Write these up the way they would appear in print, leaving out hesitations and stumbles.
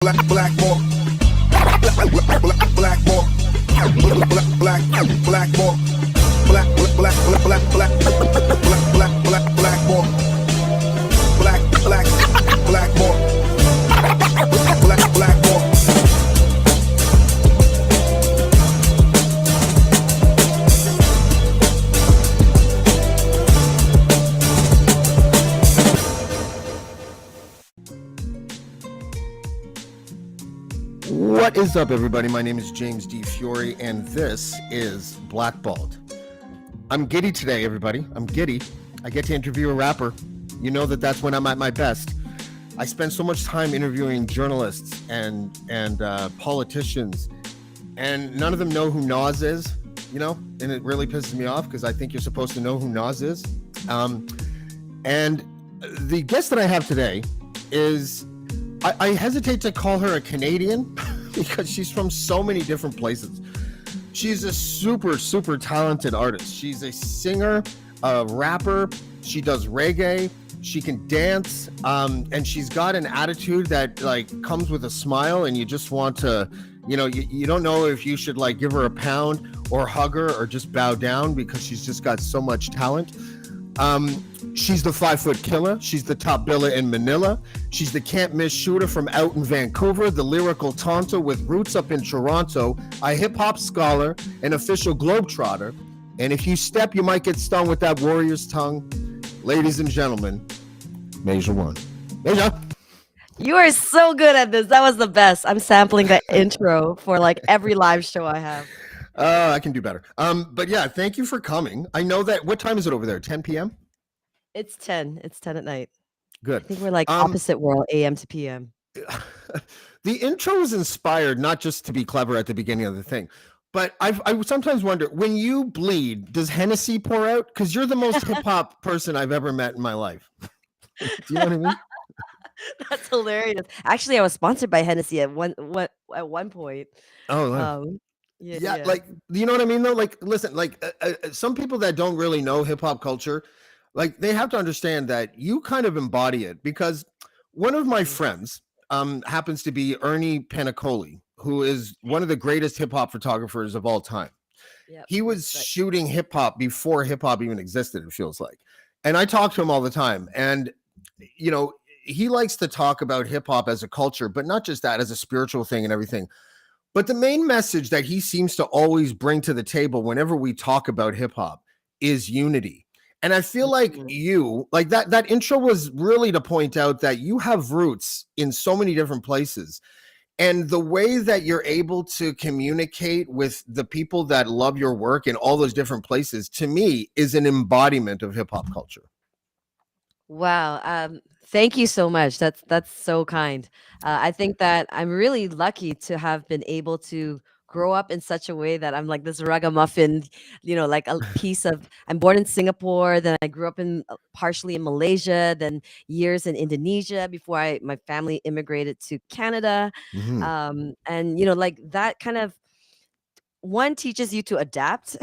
black more, black more, black more, black more, black more, black more. What is up, everybody? My name is James D. Fiore, and this is Blackballed. I'm giddy today, everybody. I'm giddy. I get to interview a rapper. You know that's when I'm at my best. I spend so much time interviewing journalists and politicians, and none of them know who Nas is, and it really pisses me off because I think you're supposed to know who Nas is. And the guest that I have today is... I hesitate to call her a Canadian because she's from so many different places. She's a super, super talented artist. She's a singer, a rapper. She does reggae. She can dance. And she's got an attitude that comes with a smile, and you just want to, you don't know if you should give her a pound or hug her or just bow down because she's just got so much talent. She's the 5-foot killer. She's the top biller in Manila. She's the can't miss shooter from out in Vancouver, the lyrical Tonto with roots up in Toronto, a hip hop scholar, an official globetrotter. And if you step, you might get stung with that warrior's tongue. Ladies and gentlemen, MASIA ONE. MASIA. You are so good at this. That was the best. I'm sampling that intro for every live show I have. I can do better. But yeah, thank you for coming. I know that. What time is it over there? 10 p.m.? It's 10. It's 10 at night. Good. I think we're opposite world, AM to PM. The intro was inspired not just to be clever at the beginning of the thing, but I sometimes wonder, when you bleed, does Hennessy pour out? Because you're the most hip hop person I've ever met in my life. Do you know what I mean? That's hilarious. Actually, I was sponsored by Hennessy at one point. Oh, wow. Yeah, you know what I mean though? Listen, some people that don't really know hip hop culture, they have to understand that you kind of embody it, because one of my friends happens to be Ernie Panicoli, who is one of the greatest hip hop photographers of all time. Yep, he was shooting hip hop before hip hop even existed, it feels like. And I talk to him all the time, and he likes to talk about hip hop as a culture, but not just that, as a spiritual thing and everything. But the main message that he seems to always bring to the table whenever we talk about hip hop is unity. And I feel like that intro was really to point out that you have roots in so many different places. And the way that you're able to communicate with the people that love your work in all those different places, to me, is an embodiment of hip hop culture. Wow. Thank you so much. That's so kind. I think that I'm really lucky to have been able to grow up in such a way that I'm this ragamuffin, a piece of, I'm born in Singapore, then I grew up partially in Malaysia, then years in Indonesia before my family immigrated to Canada. Mm-hmm. And that kind of, one, teaches you to adapt.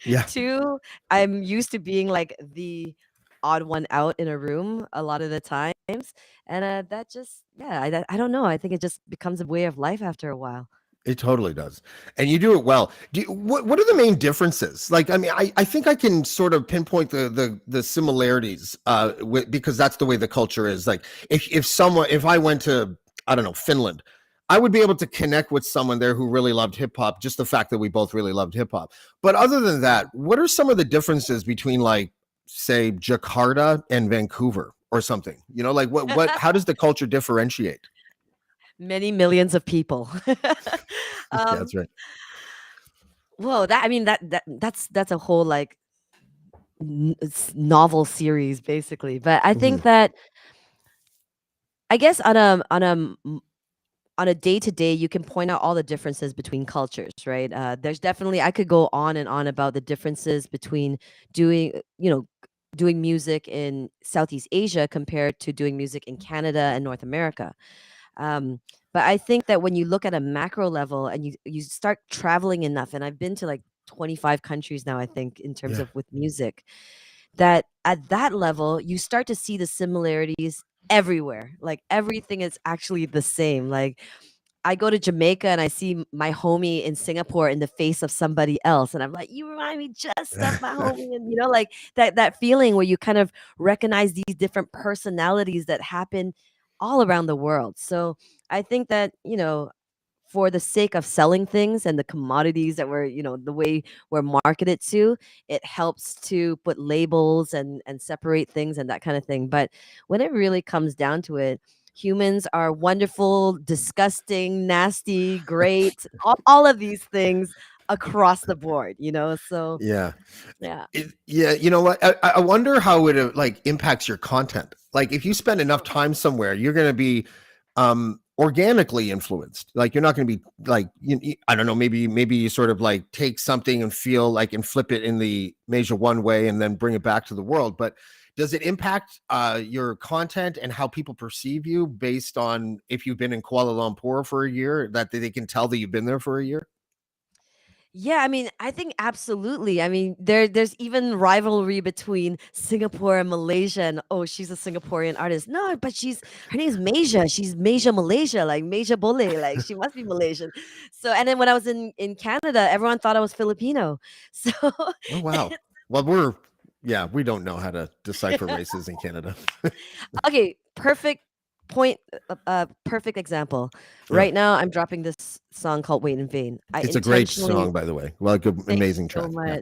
Yeah. Two, I'm used to being the odd one out in a room a lot of the times, and that just, I don't know, I think it just becomes a way of life after a while. It totally does, and you do it well. What are the main differences? I think I can sort of pinpoint the similarities because that's the way the culture is. If I went to, I don't know, Finland, I would be able to connect with someone there who really loved hip hop, just the fact that we both really loved hip hop. But other than that, what are some of the differences between say Jakarta and Vancouver or something? What how does the culture differentiate? Many millions of people. That's right. Whoa, that's a whole novel series basically. But I think that, I guess on a day-to-day, you can point out all the differences between cultures, right? There's definitely, I could go on and on about the differences between doing music in Southeast Asia compared to doing music in Canada and North America. But I think that when you look at a macro level and you start traveling enough, and I've been to 25 countries now, I think, in terms of with music, that at that level, you start to see the similarities everywhere. Like everything is actually the same. Like I go to Jamaica and I see my homie in Singapore in the face of somebody else, and I'm like, "You remind me just of my homie," and like that feeling where you kind of recognize these different personalities that happen all around the world. So I think that for the sake of selling things and the commodities that we're the way we're marketed to, it helps to put labels and separate things and that kind of thing. But when it really comes down to it, humans are wonderful, disgusting, nasty, great, all of these things across the board, so Yeah. yeah. Yeah, you know what? I wonder how it like impacts your content. Like if you spend enough time somewhere, you're going to be organically influenced. Like you're not going to be like I don't know, maybe you sort of like take something and feel like and flip it in the MASIA One way and then bring it back to the world. But does it impact your content and how people perceive you based on if you've been in Kuala Lumpur for a year, that they can tell that you've been there for a year? Yeah, I mean, I think absolutely. I mean, there's even rivalry between Singapore and Malaysia, and oh, she's a Singaporean artist. No, but her name's Masia. She's Masia Malaysia, like Masia Boleh, like she must be Malaysian. So, and then when I was in Canada, everyone thought I was Filipino. So, Oh wow. Well, yeah, we don't know how to decipher races in Canada. okay, perfect point, perfect example. Yeah. Right now, I'm dropping this song called "Wait in Vain." I It's a great intentionally song, by the way. Well, good, Thank you amazing so track. Yeah.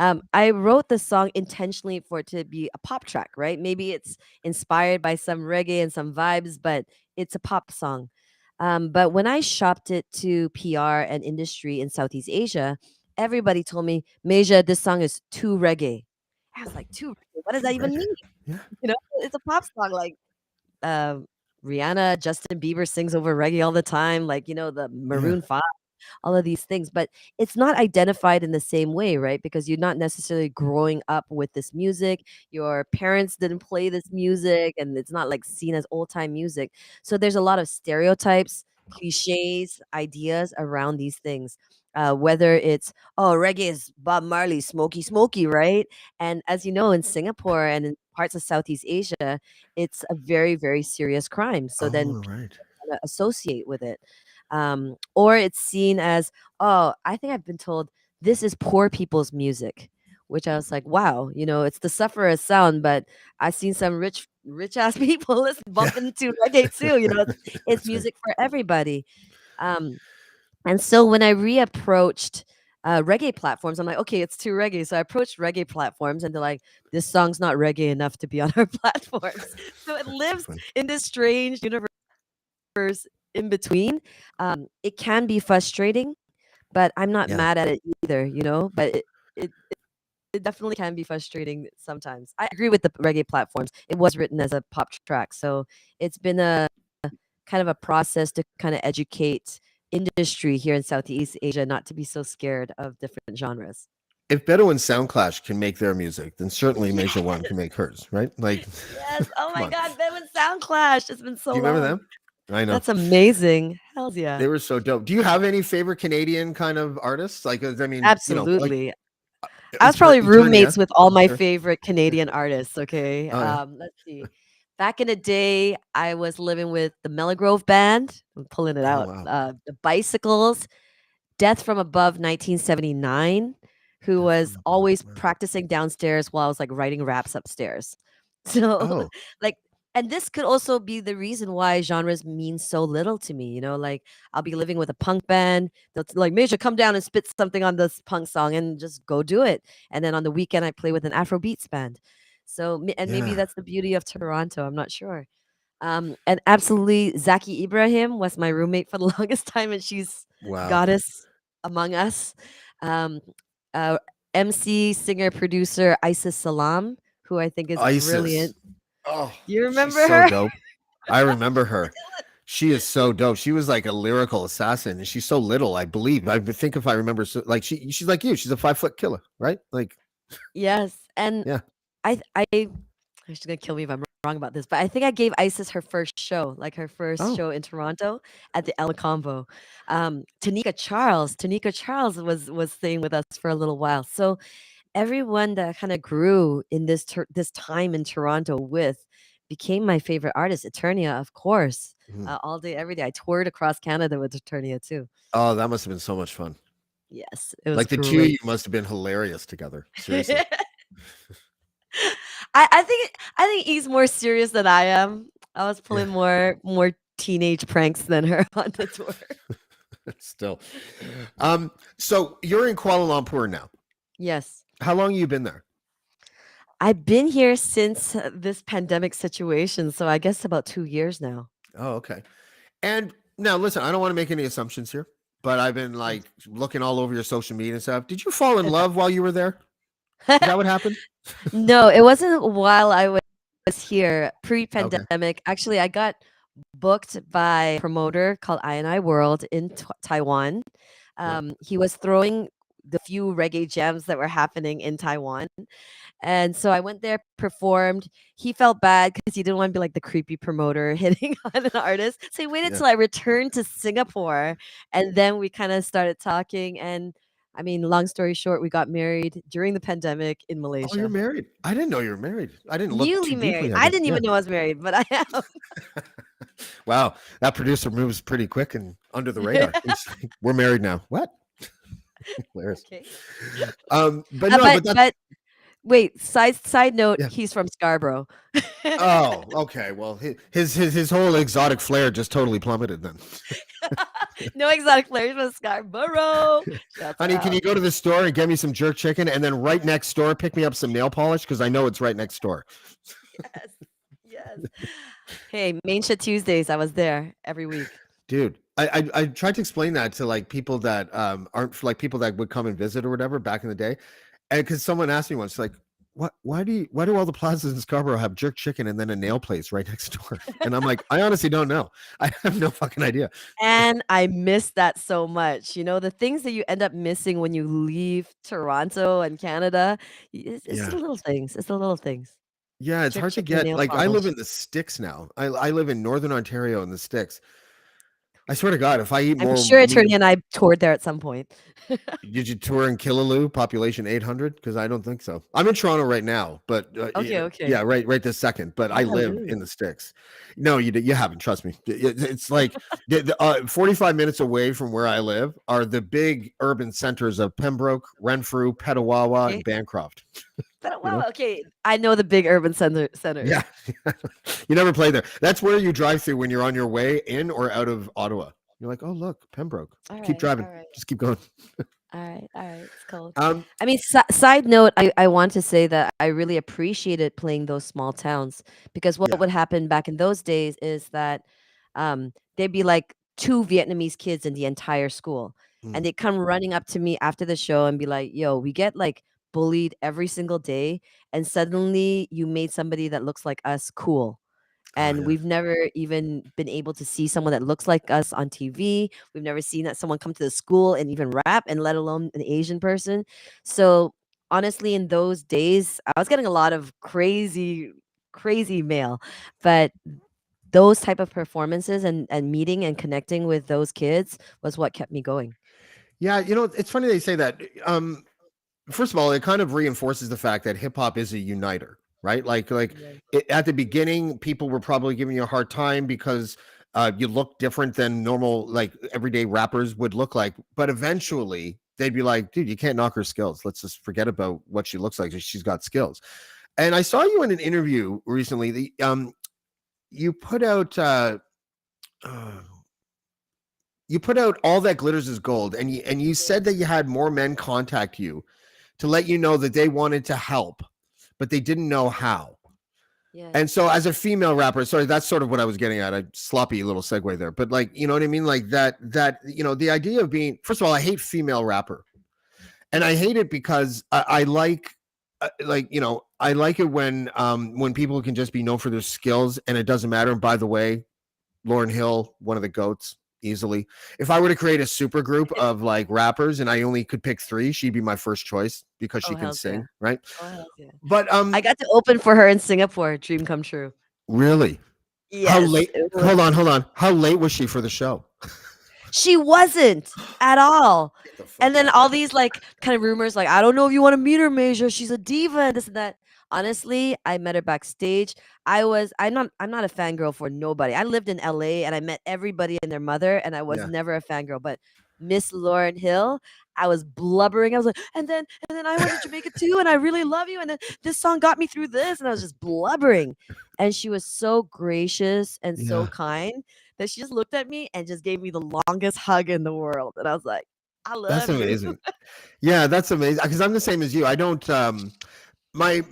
much. I wrote the song intentionally for it to be a pop track, right? Maybe it's inspired by some reggae and some vibes, but it's a pop song. But when I shopped it to PR and industry in Southeast Asia, everybody told me, Masia, this song is too reggae. I was like, too reggae? What does Too that even reggae. mean? Yeah. It's a pop song. Like um, Rihanna, Justin Bieber sings over reggae all the time. Like, the Yeah. Maroon 5, all of these things, but it's not identified in the same way, right? Because you're not necessarily growing up with this music. Your parents didn't play this music, and it's not like seen as old time music. So there's a lot of stereotypes, cliches, ideas around these things. Whether it's, oh, reggae is Bob Marley, smoky, smoky, right? And as you know, in Singapore and in parts of Southeast Asia, it's a very, very serious crime. So then Oh, right. associate with it. Or it's seen as, oh, I think I've been told this is poor people's music, which I was like, wow, it's the sufferer sound, but I've seen some rich ass people listen Yeah. bump into reggae too. It's That's right. music for everybody. Um, and so when I reapproached reggae platforms, I'm like, okay, it's too reggae. So I approached reggae platforms, and they're like, this song's not reggae enough to be on our platforms. So it That's too lives funny. in this strange universe in between. It can be frustrating, but I'm not Yeah. mad at it either, But it, it definitely can be frustrating sometimes. I agree with the reggae platforms. It was written as a pop track, so it's been a kind of a process to kind of educate industry here in Southeast Asia not to be so scared of different genres. If Bedouin Soundclash can make their music, then certainly Yes, Major One can make hers, right? Like, yes. Oh come my on. God, them and Sound Clash. It's been Do so you remember long. them? I know. That's amazing. Hells yeah. They were so dope. Do you have any favorite Canadian kind of artists? Like, I mean, like Absolutely. I was probably Eternia. roommates with all my Sure. favorite Canadian artists, okay? Oh, yeah. Let's see. Back in the day, I was living with the Melogrove Band. I'm pulling it Oh, out. wow. The Bicycles, Death from Above 1979, who Death was from Above. always Wow. practicing downstairs while I was like writing raps upstairs. So, Oh, like, and this could also be the reason why genres mean so little to me. Like I'll be living with a punk band. They'll like, Major, come down and spit something on this punk song and just go do it. And then on the weekend, I play with an Afro beats band. So, and maybe yeah. that's the beauty of Toronto. I'm not sure. And absolutely, Zaki Ibrahim was my roommate for the longest time, and she's Wow. goddess among us. Um, uh, MC, singer, producer Isis Salam, who I think is Isis. brilliant. Oh, Do you she's remember so her? dope. I remember her. She is so dope. She was like a lyrical assassin, and she's so little. I believe. I think if I remember, so, like she's like you. She's a 5 foot killer, right? Like, Yes, and yeah. I she's gonna kill me if I'm wrong about this, but I think I gave Isis her first show, like her first Oh, show in Toronto at the El Combo. Tanika Charles was staying with us for a little while. So everyone that kind of grew in this time in Toronto with became my favorite artist. Eternia, of course, Mhm. all day, every day. I toured across Canada with Eternia too. Oh, that must have been so much fun. Yes, it was Like the two of great. you must have been hilarious together. Seriously. I think he's more serious than I am. I was Yeah. pulling more teenage pranks than her on the tour. Still. So you're in Kuala Lumpur now. Yes. How long have you been there? I've been here since this pandemic situation, so I guess about 2 years now. Oh, okay. And now listen, I don't want to make any assumptions here, but I've been like looking all over your social media and stuff. Did you fall in love while you were there? Is that what happened? No, it wasn't while I was here Okay. pre-pandemic. Actually, I got booked by a promoter called I World in Taiwan. Yeah. He was throwing the few reggae jams that were happening in Taiwan. And so I went there, performed. He felt bad because he didn't want to be like the creepy promoter hitting on an artist. So he waited Yeah. till I returned to Singapore. And then we kind of started talking. And I mean, long story short, we got married during the pandemic in Oh, you're Malaysia. married. I didn't know you were married. I didn't look Newly too married. deeply, I I guess. didn't Yeah. even know I was married, but I am. Wow. That producer moves pretty quick and under the radar. He's like, we're married now. What? Hilarious. Okay. But no, but that's But wait, side note, yeah. he's from Scarborough. Oh, okay. Well, his whole exotic flair just totally plummeted then. No exotic flavors from Scarborough. Shouts Honey, can out. you go to the store and get me some jerk chicken, and then right next door pick me up some nail polish because I know it's right next door. Yes. Yes. Hey, Main Shit Tuesdays, I was there every week. Dude, I tried to explain that to like people that aren't like people that would come and visit or whatever back in the day, and because someone asked me once, like, why do all the plazas in Scarborough have jerk chicken and then a nail place right next door? And I'm like, I honestly don't know. I have no fucking idea. And I miss that so much. You know, the things that you end up missing when you leave Toronto and Canada, it's Yeah. the little things. It's the little things. Yeah, it's Jerk hard to chicken, get. nail Like, I live polish. in the sticks now. I live in Northern Ontario in the sticks. I swear to God, if I eat I'm more sure meat, Attorney and I toured there at some point. did you tour in Killaloo, population 800? Because I don't think so. I'm in Toronto right now, but Okay, yeah, okay. right this second. But I live in Hallelujah. the sticks. No, you haven't. Trust me. It's like 45 minutes away from where I live are the big urban centers of Pembroke, Renfrew, Petawawa, and Okay. Bancroft. But You know? wow, okay. I know the big urban centers. Yeah. You never play there. That's where you drive through when you're on your way in or out of Ottawa. You're like, oh look, Pembroke. All Keep right, driving. all right, Just keep going. all right. It's cold. Um, I mean, side note, I want to say that I really appreciated playing those small towns because what yeah. would happen back in those days is that there'd be like two Vietnamese kids in the entire school, Mm, and they'd come running up to me after the show and be like, "Yo, we get like bullied every single day, and suddenly you made somebody that looks like us cool." oh And yeah. we've never even been able to see someone that looks like us on TV. We've never seen that someone come to the school and even rap, and let alone an Asian person. So honestly, in those days, I was getting a lot of crazy mail, but those type of performances and meeting and connecting with those kids was what kept me going. Yeah, it's funny they say that. First of all, it kind of reinforces the fact that hip hop is a uniter, right? Yeah. At the beginning, people were probably giving you a hard time because you look different than normal, like everyday rappers would look like. But eventually, they'd be like, "Dude, you can't knock her skills. Let's just forget about what she looks like. She's got skills." And I saw you in an interview recently. You put out. Uh, you put out all that glitters is gold, and you said that you had more men contact you to let you know that they wanted to help, but they didn't know how. Yes. And so, as a female rapper, sorry, that's sort of what I was getting at. A sloppy little segue there, but like, you know what I mean? Like that, the idea of being, first of all, I hate female rapper, and I hate it because I like, I like it when people can just be known for their skills and it doesn't matter. And by the way, Lauryn Hill, one of the goats, easily. If I were to create a super group of like rappers and I only could pick 3, she'd be my first choice because she Oh, can hell yeah. sing, right? Oh, hell yeah. But I got to open for her in Singapore. Dream come true. really, how Yes. late? Hold on. How late was she for the show? She wasn't at all. Get the And fuck then out. all these like kind of rumors, like, I don't know if you want to meet her, Major. She's a diva and this and that. Honestly, I met her backstage. I'm not a fangirl for nobody. I lived in LA and I met everybody and their mother, and I was Yeah. never a fangirl. But Miss Lauren Hill, I was blubbering. I was like, and then I went to Jamaica too, and I really love you. And then this song got me through this, and I was just blubbering. And she was so gracious and so Yeah. kind that she just looked at me and just gave me the longest hug in the world. And I was like, I That's love you. amazing. Yeah, that's amazing. Because I'm the same as you. I don't my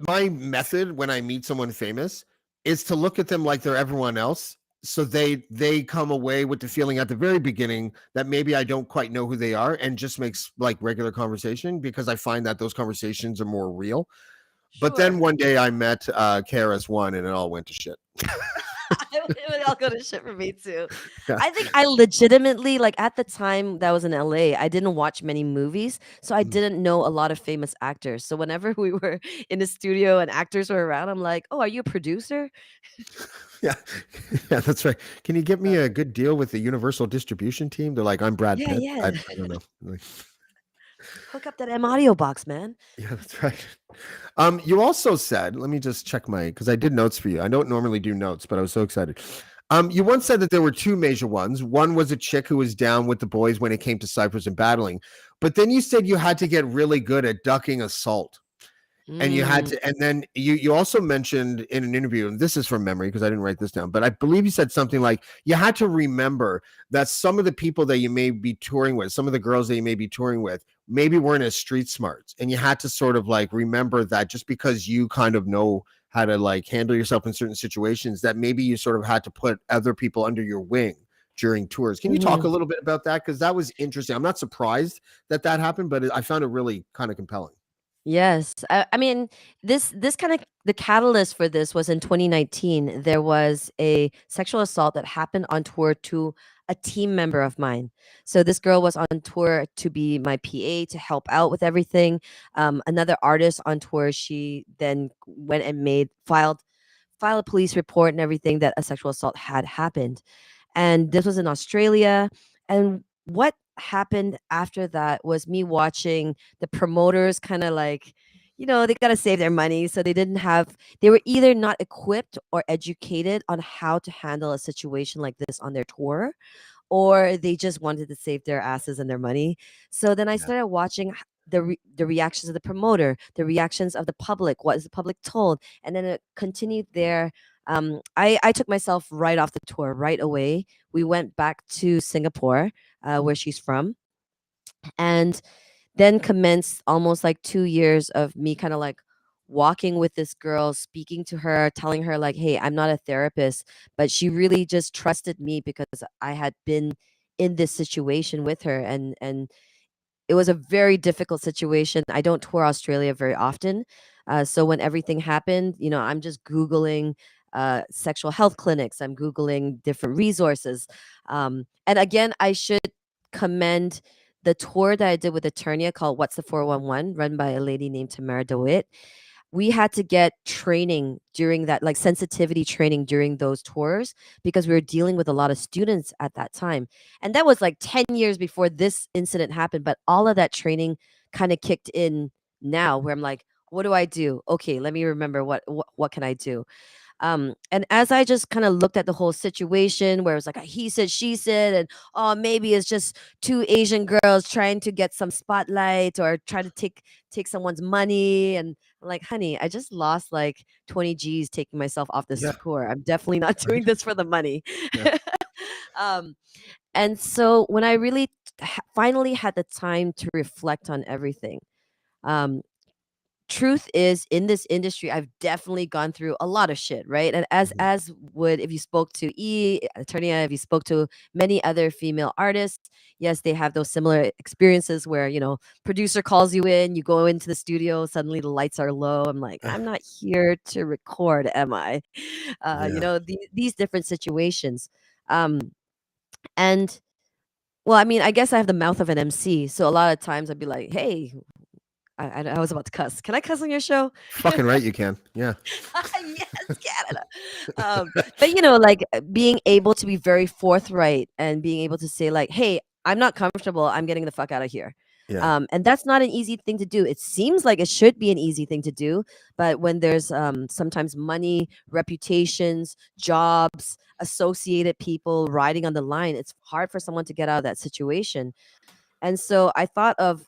my method when I meet someone famous is to look at them like they're everyone else. So they come away with the feeling at the very beginning that maybe I don't quite know who they are, and just makes like regular conversation, because I find that those conversations are more real. But then Sure. one day I met KRS-One and it all went to shit. It would all go to shit for me too. Yeah. I think I legitimately, like, at the time that I was in LA, I didn't watch many movies, so I Mm. didn't know a lot of famous actors. So whenever we were in the studio and actors were around, I'm like, "Oh, are you a producer?" Yeah. Yeah, that's right. Can you get me a good deal with the Universal Distribution team? They're like, I'm Brad Yeah, Pitt. I yeah. don't know. Like, Hook up that M audio box, man. yeah, that's right. You also said, let me just check my, because I did notes for you. I don't normally do notes, but I was so excited. You once said that there were two major ones. One was a chick who was down with the boys when it came to Cypress and battling, but then you said you had to get really good at ducking assault. And you had Mm, to, and then you also mentioned in an interview, and this is from memory because I didn't write this down, but I believe you said something like you had to remember that some of the people that you may be touring with, some of the girls that you may be touring with, maybe weren't as street smarts, and you had to sort of like remember that just because you kind of know how to like handle yourself in certain situations, that maybe you sort of had to put other people under your wing during tours. Can you talk a mhm. little bit about that? Because that was interesting. I'm not surprised that that happened, but I found it really kind of compelling. Yes. I mean, this kind of the catalyst for this was in 2019. There was a sexual assault that happened on tour to a team member of mine. So this girl was on tour to be my PA to help out with everything. Another artist on tour, she then went and filed a police report and everything that a sexual assault had happened. And this was in Australia. And what happened after that was me watching the promoters kind of like, they got to save their money. So they were either not equipped or educated on how to handle a situation like this on their tour, or they just wanted to save their asses and their money. So then I Yeah. started watching the reactions of the promoter, the reactions of the public, what is the public told, and then it continued there. I took myself right off the tour right away. We went back to Singapore, where she's from, and then commenced almost like 2 years of me kind of like walking with this girl, speaking to her, telling her like, hey, I'm not a therapist, but she really just trusted me because I had been in this situation with her, and it was a very difficult situation. I don't tour Australia very often. So when everything happened, I'm just Googling sexual health clinics, I'm Googling different resources. And again, I should commend the tour that I did with Eternia called What's the 411, run by a lady named Tamara DeWitt. We had to get training during that, like sensitivity training during those tours, because we were dealing with a lot of students at that time. And that was like 10 years before this incident happened. But all of that training kind of kicked in now, where I'm like, what do I do? Okay, let me remember what can I do? And as I just kind of looked at the whole situation, where it was like a he said, she said, and oh, maybe it's just two Asian girls trying to get some spotlight or try to take someone's money. And I'm like, honey, I just lost like 20 G's taking myself off this Yeah. tour. I'm definitely not Right. doing this for the money. Yeah. um, and so when I really finally had the time to reflect on everything, um, truth is, in this industry I've definitely gone through a lot of shit, right? And as Mhm. as would, if you spoke to Eternia, if you spoke to many other female artists, yes, they have those similar experiences where, producer calls you in, you go into the studio, suddenly the lights are low. I'm like, Uh, I'm not here to record, am I? yeah. These different situations. um and well, I mean, I guess I have the mouth of an MC, so a lot of times I'd be like, hey, I was about to cuss. Can I cuss on your show? Fucking right you can. Yeah. Yes, Canada. But like being able to be very forthright and being able to say like, "Hey, I'm not comfortable. I'm getting the fuck out of here." Yeah. And that's not an easy thing to do. It seems like it should be an easy thing to do, but when there's sometimes money, reputations, jobs, associated people riding on the line, it's hard for someone to get out of that situation. And so I thought of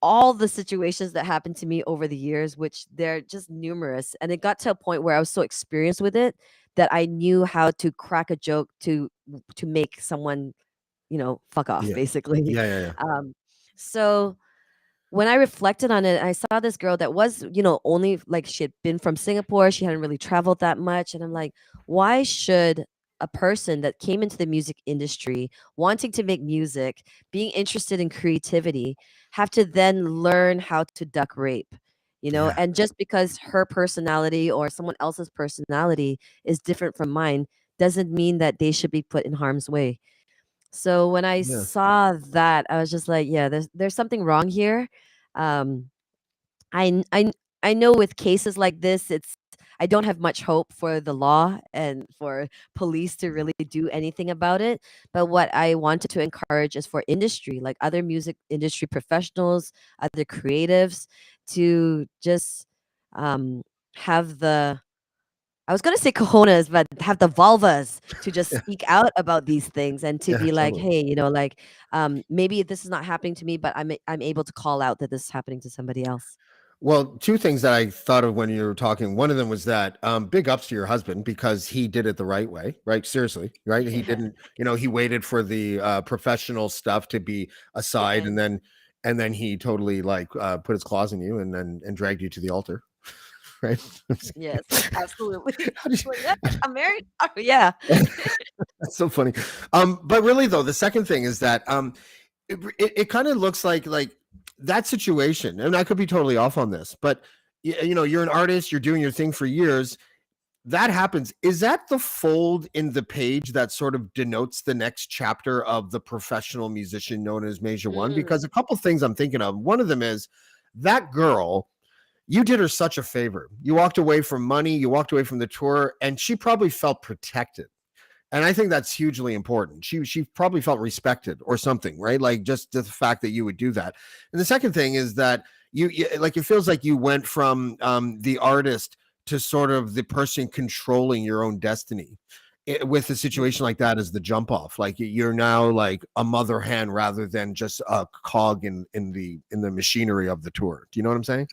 all the situations that happened to me over the years, which they're just numerous. And it got to a point where I was so experienced with it that I knew how to crack a joke to make someone, fuck off, Yeah. basically. Yeah. Yeah. Yeah. Um, so when I reflected on it, I saw this girl that was, only like she had been from Singapore. She hadn't really traveled that much. And I'm like, why should a person that came into the music industry wanting to make music, being interested in creativity, have to then learn how to duck rape? Yeah. And just because her personality or someone else's personality is different from mine doesn't mean that they should be put in harm's way. So when I Yeah. saw that, I was just like, yeah, there's something wrong here. Um, I kn- I kn- I know with cases like this, I don't have much hope for the law and for police to really do anything about it. But what I wanted to encourage is for industry, like other music industry professionals, other creatives, to just um, have the I was gonna say cojones, but have the vulvas to just Yeah. speak out about these things and to Yeah. be like, Totally. hey, like maybe this is not happening to me, but I'm able to call out that this is happening to somebody else. Well, two things that I thought of when you were talking. One of them was that big ups to your husband because he did it the right way, right? Seriously, right? He Yeah. didn't, he waited for the professional stuff to be The aside, and end. then he totally like put his claws in you and dragged you to the altar, right? Yes, absolutely. How did Like, yeah, I'm married. Oh, yeah. you, that's so funny. But really though, the second thing is that it kind of looks like that situation, and I could be totally off on this, but you're an artist, you're doing your thing for years. That happens. Is that the fold in the page that sort of denotes the next chapter of the professional musician known as MASIA ONE? Because Mm, a couple things I'm thinking of. One of them is that girl. You did her such a favor. You walked away from money, you walked away from the tour, and she probably felt protected. And I think that's hugely important. She probably felt respected or something, right? Like just the fact that you would do that. And the second thing is that you like it feels like you went from the artist to sort of the person controlling your own destiny with a situation like that as the jump off. Like you're now like a mother hen rather than just a cog in the machinery of the tour. Do you know what I'm saying?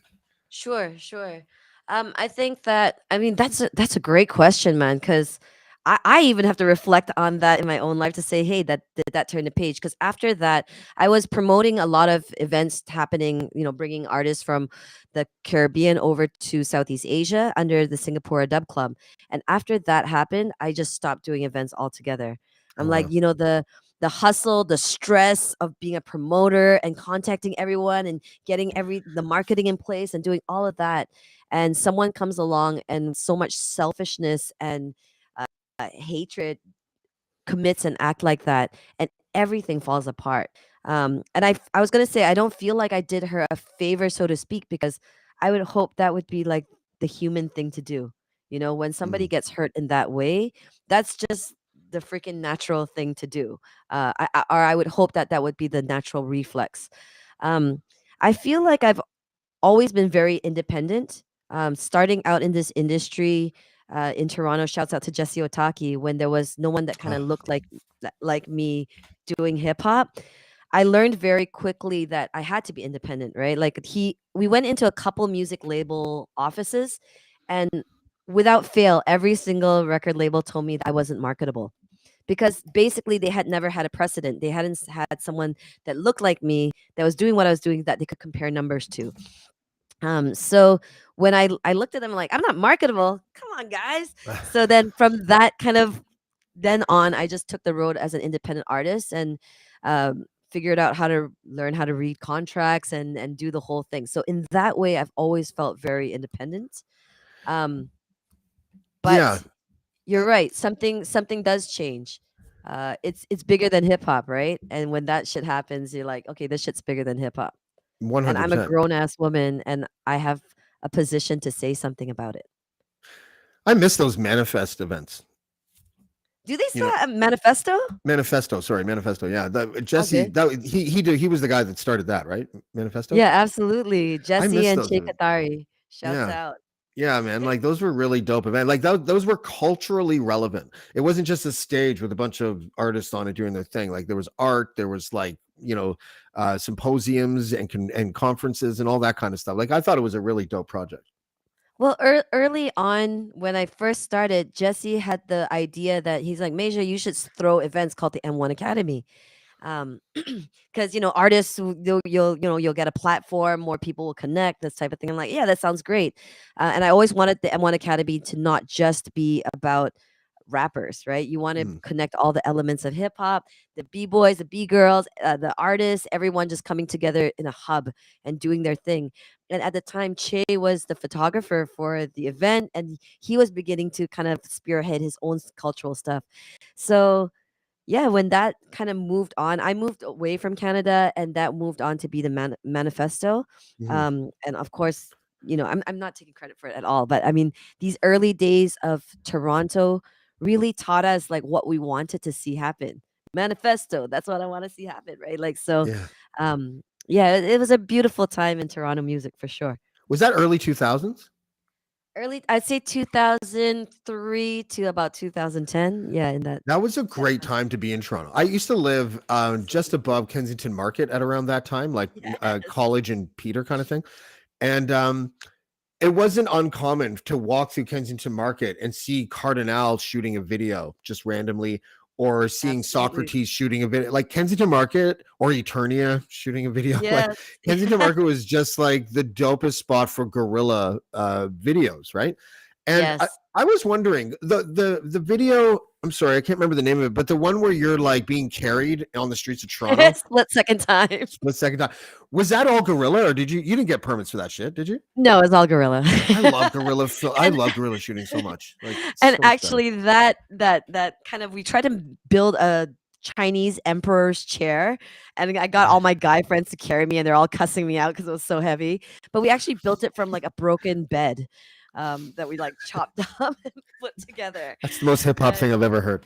sure, sure. I think that I mean that's a great question, man, because I even have to reflect on that in my own life to say, hey, that did that turn the page? Because after that, I was promoting a lot of events happening, bringing artists from the Caribbean over to Southeast Asia under the Singapore Dub Club. And after that happened, I just stopped doing events altogether. I'm Oh like, wow. the hustle, the stress of being a promoter and contacting everyone and getting the marketing in place and doing all of that. And someone comes along and so much selfishness and hatred commits an act like that, and everything falls apart. And I was gonna say I don't feel like I did her a favor, so to speak, because I would hope that would be like the human thing to do. When somebody Mm. gets hurt in that way, that's just the freaking natural thing to do. Or I would hope that that would be the natural reflex. Um, I feel like I've always been very independent. Starting out in this industry in Toronto, shouts out to Jesse Otaki, when there was no one that kind of Oh, looked like me doing hip hop. I learned very quickly that I had to be independent, right? Like we went into a couple music label offices, and without fail, every single record label told me that I wasn't marketable because basically they had never had a precedent. They hadn't had someone that looked like me that was doing what I was doing that they could compare numbers to. So when I looked at them like, I'm not marketable. Come on, guys. So then from that kind of then on, I just took the road as an independent artist and figured out how to learn how to read contracts and do the whole thing. So in that way, I've always felt very independent. Um, yeah. but you're right. Something does change. It's bigger than hip hop, right? And when that shit happens, you're like, okay, this shit's bigger than hip hop. And I'm a 100%. grown ass woman and I have a position to say something about it. I miss those manifest events. Do they You still know, have Manifesto? Manifesto. Sorry, Manifesto. Yeah, Jesse. Okay. That he was the guy that started that, right? Manifesto. Yeah, absolutely. I Jesse missed and those. Che Katari. Shouts Yeah. out. Yeah, man. Like those were really dope events. Like those were culturally relevant. It wasn't just a stage with a bunch of artists on it doing their thing. Like there was art, there was like, symposiums and and conferences and all that kind of stuff. Like I thought it was a really dope project. Well, early on, when I first started, Jesse had the idea that he's like, Major, you should throw events called the M1 Academy. Because artists, you'll get a platform, more people will connect, this type of thing. I'm like, yeah, that sounds great. And I always wanted the M1 Academy to not just be about rappers, right? You want to Mm, connect all the elements of hip hop, the b-boys, the b-girls, the artists, everyone just coming together in a hub and doing their thing. And at the time, Che was the photographer for the event, and he was beginning to kind of spearhead his own cultural stuff. So yeah, when that kind of moved on, I moved away from Canada, and that moved on to be the manifesto. mhm. And of course, I'm not taking credit for it at all, but I mean, these early days of Toronto really taught us like what we wanted to see happen. Manifesto, that's what I want to see happen, right? Like so, Yeah. yeah, it was a beautiful time in Toronto music for sure. Was that early 2000s? Early, I'd say 2003 to about 2010. Yeah, in That was a that great time. time to be in Toronto. I used to live just Absolutely. above Kensington Market at around that time, like Yes. college and Peter kind of thing. And it wasn't uncommon to walk through Kensington Market and see Cardinal shooting a video just randomly, or seeing Absolutely. Socrates shooting a video, like Kensington Market or Eternia shooting a video. Like Yes. Kensington Market was just like the dopest spot for guerrilla videos, right? And I, Yes. I was wondering the video. I'm sorry, I can't remember the name of it, but the one where you're like being carried on the streets of Toronto, Split second time. split second time, was that all guerrilla, or you didn't get permits for that shit? Did you? No, it's all gorilla. I And love guerrilla shooting so much. Like it's and so much better. actually that kind of we tried to build a Chinese emperor's chair, and I got all my guy friends to carry me, and they're all cussing me out because it was so heavy. But we actually built it from like a broken bed, that we like chopped up and put together. That's the most hip hop And thing I've ever heard.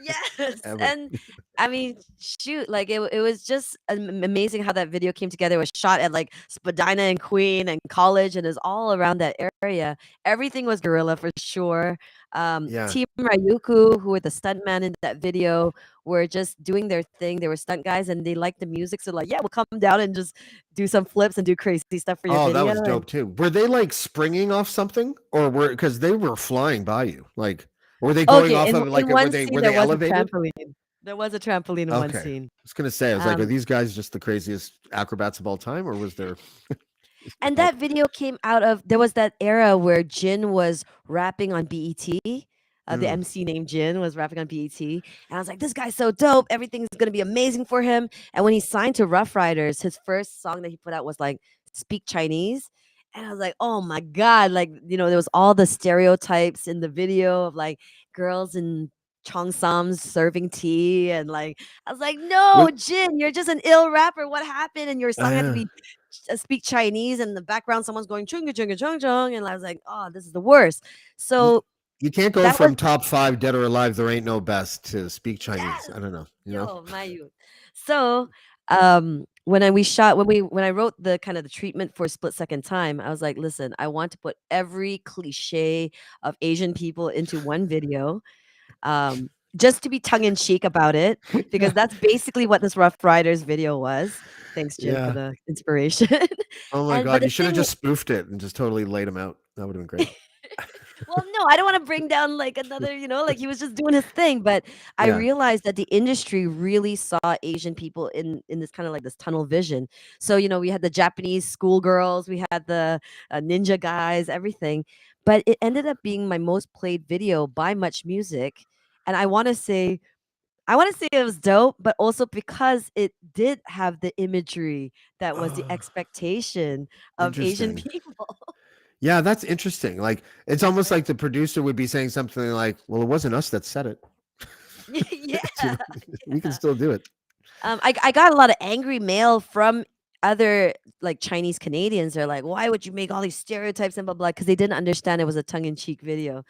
yes, Ever. and I mean, shoot, like it was just amazing how that video came together. It was shot at like Spadina and Queen and College, and is all around that area. Everything was guerrilla for sure. Yeah. Team Ryuku, who were the stuntman in that video, were just doing their thing. They were stunt guys, and they liked the music, so like, yeah, we'll come down and just do some flips and do crazy stuff for your Oh, that video. was dope too. Were they like springing off something, or were because they were flying by you? Like, were they going Okay, off of like in were one they scene were there they was a elevated? trampoline. There was a trampoline in one Okay. I scene. was gonna say, I was like, are Um, these guys just the craziest acrobats of all time, or was there And help? that video came out of there was that era where Jin was rapping on BET. The Mm, MC named Jin was rapping on BET. And I was like, this guy's so dope. Everything's going to be amazing for him. And when he signed to Rough Riders, his first song that he put out was like Speak Chinese. And I was like, oh my God. Like, there was all the stereotypes in the video of like girls in Cheongsams serving tea. And like, I was like, no, what? Jin, you're just an ill rapper. What happened? And your song had to Yeah. be speak Chinese, and in the background someone's going chunga chunga chung chung, and I was like, oh, this is the worst. You, So you can't go that was from top five dead or alive. There ain't no best to speak Chinese. yes, I don't know. You know. yo, my youth. So when I wrote the kind of the treatment for Split Second Time, I was like, listen, I want to put every cliche of Asian people into one video. Um, just to be tongue in cheek about it, Yeah. because that's basically what this Rough Riders video was. Thanks, Jin, for Yeah. the inspiration. Oh my And but god, the you should have thing just spoofed it and just totally laid him out. That would have been great. well, no, I don't wanna bring down, like, another like, he was just doing his thing, but I Yeah. realized that the industry really saw Asian people in this kinda, like, this tunnel vision. So, we had the Japanese schoolgirls, we had the, ninja guys, everything, but it ended up being my most played video by Much Music, and I wanna say it was dope, but also because it did have the imagery that was the Oh, expectation of Asian interesting. people. Yeah, that's interesting. Like it's almost like the producer would be saying something like, "Well, it wasn't us that said it." Yeah, You know, we can yeah. still do it. I got a lot of angry mail from other like Chinese Canadians. They're like, "Why would you make all these stereotypes and blah blah?" Because they didn't understand it was a tongue in cheek video.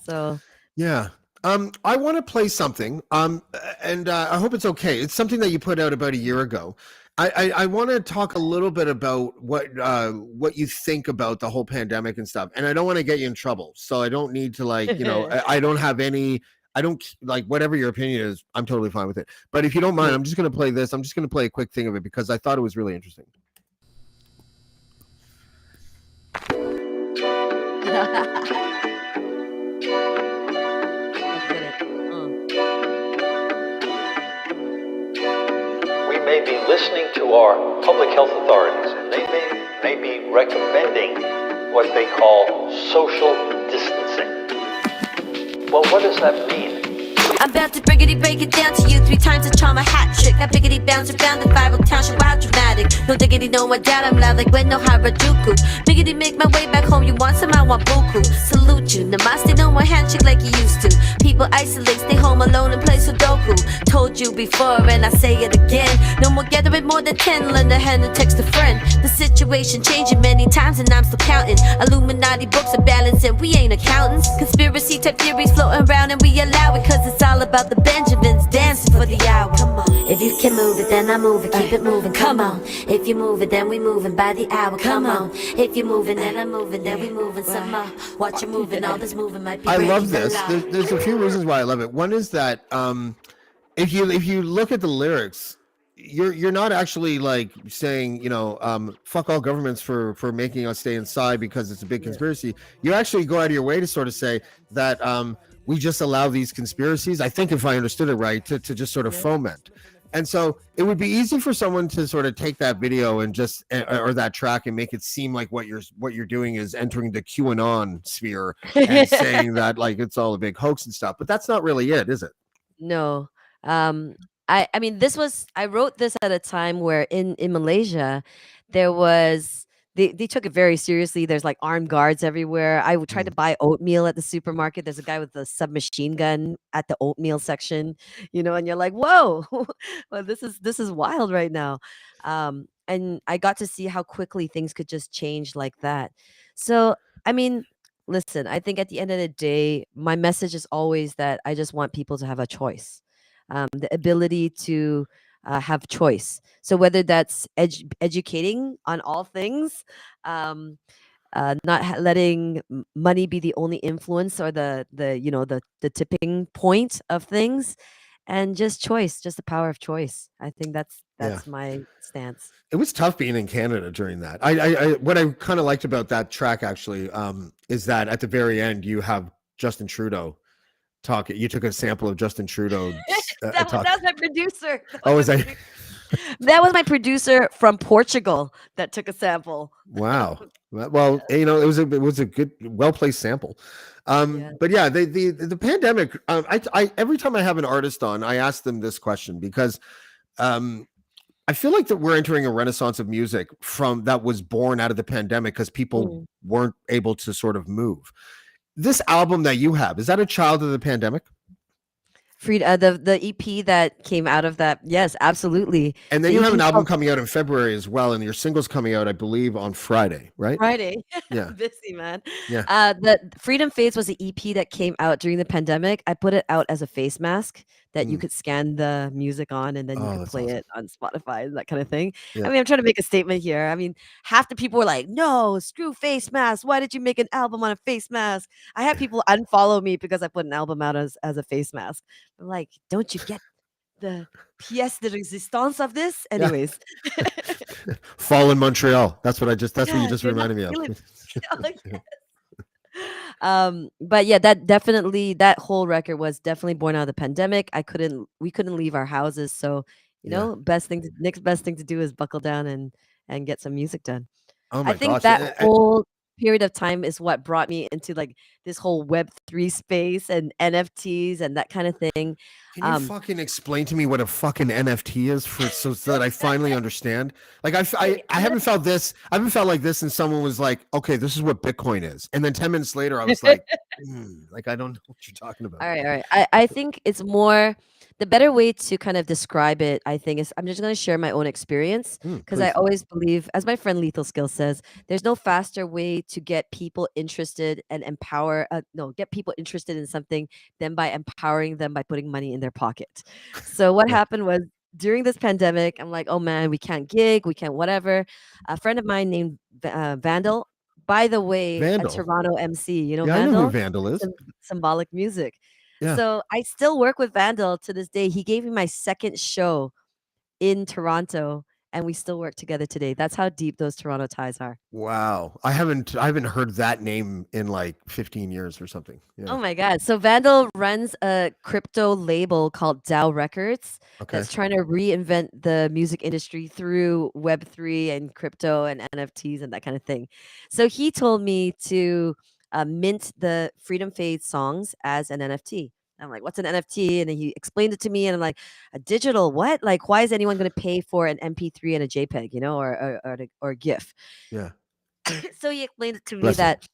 So Yeah. I want to play something, and I hope it's okay. It's something that you put out about a year ago. I want to talk a little bit about what you think about the whole pandemic and stuff. And I don't want to get you in trouble, so I don't need to I don't have any. I don't like whatever your opinion is. I'm totally fine with it. But if you don't mind, Yeah. I'm just going to play this. I'm just going to play a quick thing of it because I thought it was really interesting. Let's get it. We may be listening to our public health authorities, and they may be recommending what they call social distancing. Well, what does that mean? I'm about to briggity break it down to you 3 times a charm, a hat trick. I biggity bounce around the viral township, wild dramatic. No diggity, no I doubt I'm loud like when no Harajuku. Biggity make my way back home, you want some, I want buku. Salute you, namaste, no more handshake like you used to. People isolate, stay home alone and play Sudoku. Told you before and I say it again. No more gathering more than 10, lend a hand and text a friend. The situation changing many times and I'm still counting. Illuminati books are balancing, we ain't accountants. Conspiracy type theories floating around and we allow it, cause it's all about the Benjamins dancing for the hour. Come on. If you can move it, then I move it, keep it moving, come on. If you move it, then we moving by the hour, come on. If you moving, then I'm moving, then we moving some more. Watch you moving, all this moving might be I love breaking the this. law. There's a few reasons why I love it. One is that if you look at the lyrics, you're not actually like saying fuck all governments for making us stay inside because it's a big conspiracy. You actually go out of your way to sort of say that we just allow these conspiracies. I think if I understood it right, to just sort of foment. And so it would be easy for someone to sort of take that video and just or that track and make it seem like what you're doing is entering the QAnon sphere and saying that like it's all a big hoax and stuff. But that's not really it, is it? No. Um, I mean, I wrote this at a time where in Malaysia, there was they took it very seriously. There's like armed guards everywhere. Tried to Mm. buy oatmeal at the supermarket. There's a guy with a submachine gun at the oatmeal section, and you're like, whoa, well, this is wild right now. And I got to see how quickly things could just change like that. So, I mean, listen, I think at the end of the day, my message is always that I just want people to have a choice, the ability to have choice. So whether that's educating on all things, um, not letting money be the only influence or the tipping point of things, and just choice, just the power of choice. I think that's Yeah. that's my stance. It was tough being in Canada during that. What I kind of liked about that track actually is that at the very end you have Justin Trudeau talk. You took a sample of Justin Trudeau talk. That was my producer. Oh, is that? That was my producer from Portugal that took a sample. Wow. Well, it was a good, well placed sample. Yeah. But yeah, the pandemic. I every time I have an artist on, I ask them this question because I feel like that we're entering a renaissance of music from that was born out of the pandemic because people Mm. weren't able to sort of move. This album that you have, is that a child of the pandemic? The EP that came out of that, yes, absolutely. And then The you have EP an album called coming out in February as well, and your single's coming out, I believe, on Friday, right? Friday. Yeah, Busy, man. yeah. The Freedom Fades was an EP that came out during the pandemic. I put it out as a face mask that you Mm. could scan the music on and then you Oh, could that's play awesome. it on Spotify and that kind of thing. I Yeah. mean, I'm trying to make a statement here. I mean, half the people were like, "No, screw face mask. Why did you make an album on a face mask?" I had people unfollow me because I put an album out as a face mask. I'm like, "Don't you get the pièce de résistance of this?" Yeah. Anyways. Fall in Montreal. That's what you Yeah, just you're not reminded me of. feeling like but yeah, that whole record was definitely born out of the pandemic. We couldn't leave our houses, so Yeah. next best thing to do is buckle down and get some music done. Oh I my think gosh. that whole period of time is what brought me into like this whole Web3 space and NFTs and that kind of thing. Can you Um, fucking explain to me what a fucking NFT is so that I finally understand? Like okay, I haven't felt this. I haven't felt like this, and someone was like, "Okay, this is what Bitcoin is," and then 10 minutes later, I was like, "Like I don't know what you're talking about." All right, all right. I think it's more the better way to kind of describe it, I think, is I'm just going to share my own experience because I Please. always believe, as my friend Lethal Skill says, there's no faster way to get people interested and get people interested in something than by empowering them by putting money in their pocket. So what Yeah. happened was during this pandemic, I'm like, oh man, we can't gig, we can't whatever. A friend of mine named Vandal, by the way, a Vandal. Toronto MC, you know Yeah, I know who Vandal? Vandal is. Symbolic music. Yeah. So I still work with Vandal to this day. He gave me my second show in Toronto, and we still work together today. That's how deep those Toronto ties are. Wow. I haven't heard that name in like 15 years or something. Yeah. Oh my God. So Vandal runs a crypto label called DAO Records Okay. that's trying to reinvent the music industry through Web3 and crypto and NFTs and that kind of thing. So he told me to mint the Freedom Fade songs as an NFT. I'm like, what's an NFT? And then he explained it to me, and I'm like, a digital what? Like, why is anyone going to pay for an MP3 and a JPEG, or a GIF? Yeah. So he explained it to me Bless you. that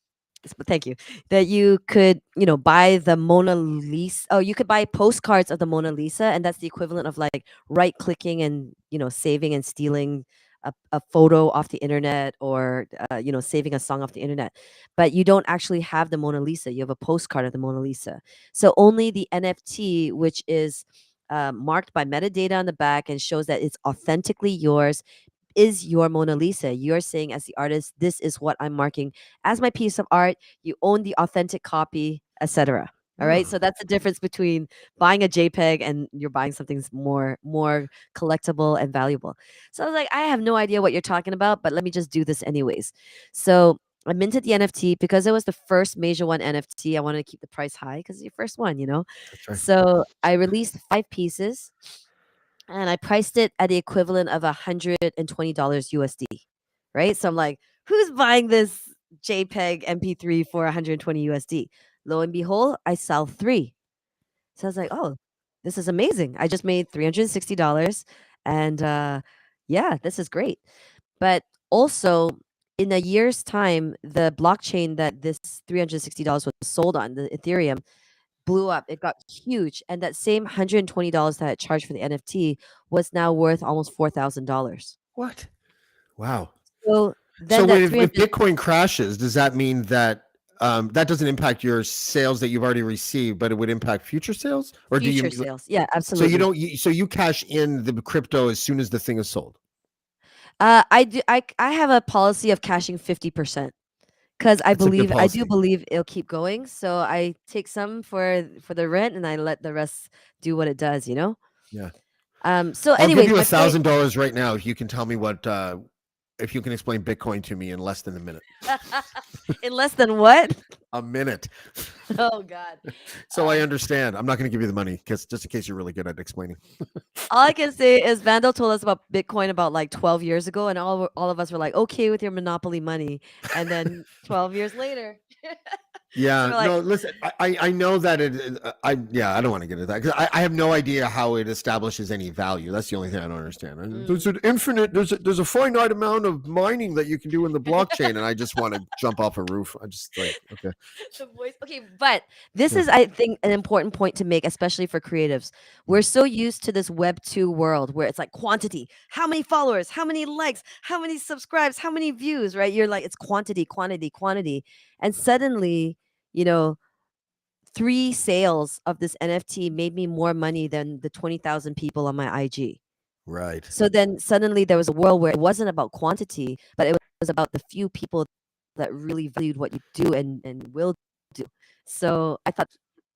thank you, that you could buy the Mona Lisa. Oh, you could buy postcards of the Mona Lisa, and that's the equivalent of like right clicking and saving and stealing a photo off the internet, or saving a song off the internet. But you don't actually have the Mona Lisa, you have a postcard of the Mona Lisa. So only the NFT, which is marked by metadata on the back and shows that it's authentically yours, is your Mona Lisa. You're saying as the artist, this is what I'm marking as my piece of art. You own the authentic copy, etc. All right. Oh. So that's the difference between buying a JPEG and you're buying something more collectible and valuable. So I was like, I have no idea what you're talking about, but let me just do this anyways. So I minted the NFT because it was the first MASIA ONE NFT. I wanted to keep the price high because it's your first one. That's right. So I released 5 pieces, and I priced it at the equivalent of $120 USD, right? So I'm like, who's buying this JPEG MP3 for 120 USD? Lo and behold, I sell 3. So I was like, oh, this is amazing. I just made $360, and yeah, this is great. But also, in a year's time, the blockchain that this $360 was sold on, the Ethereum, blew up. It got huge, and that same $120 that I charged for the NFT was now worth almost $4,000. What? Wow. So So then that if 300 Bitcoin crashes, does that mean that that doesn't impact your sales that you've already received, but it would impact future sales? Or do future you sales? Yeah, so absolutely. you don't so you cash in the crypto as soon as the thing is sold? I do. I have a policy of cashing 50%. Because I That's a good do policy. believe it'll keep going. So I take some for the rent, and I let the rest do what it does. Yeah. So I'll give anyways, you my point. $1,000 right now if you can tell me what if you can explain Bitcoin to me in less than a minute. In less than what? A minute. Oh God. So I understand. I'm not going to give you the money just in case you're really good at explaining. All I can say is Vandal told us about Bitcoin about like 12 years ago, and all of us were like, okay with your monopoly money. And then 12 years later, Yeah, we're like, no, listen, I know that I don't want to get into that because I have no idea how it establishes any value. That's the only thing I don't understand. There's an infinite, there's a finite amount of mining that you can do in the blockchain, and I just want to jump off a roof. I just like, okay. the voice. Okay, but this is, I think, an important point to make, especially for creatives. We're so used to this Web 2 world where it's like quantity. How many followers? How many likes? How many subscribes? How many views? Right? You're like, it's quantity, quantity, quantity. And suddenly, 3 sales of this NFT made me more money than the 20,000 people on my IG. Right. So then suddenly there was a world where it wasn't about quantity, but it was about the few people that really valued what you do and will do. So I thought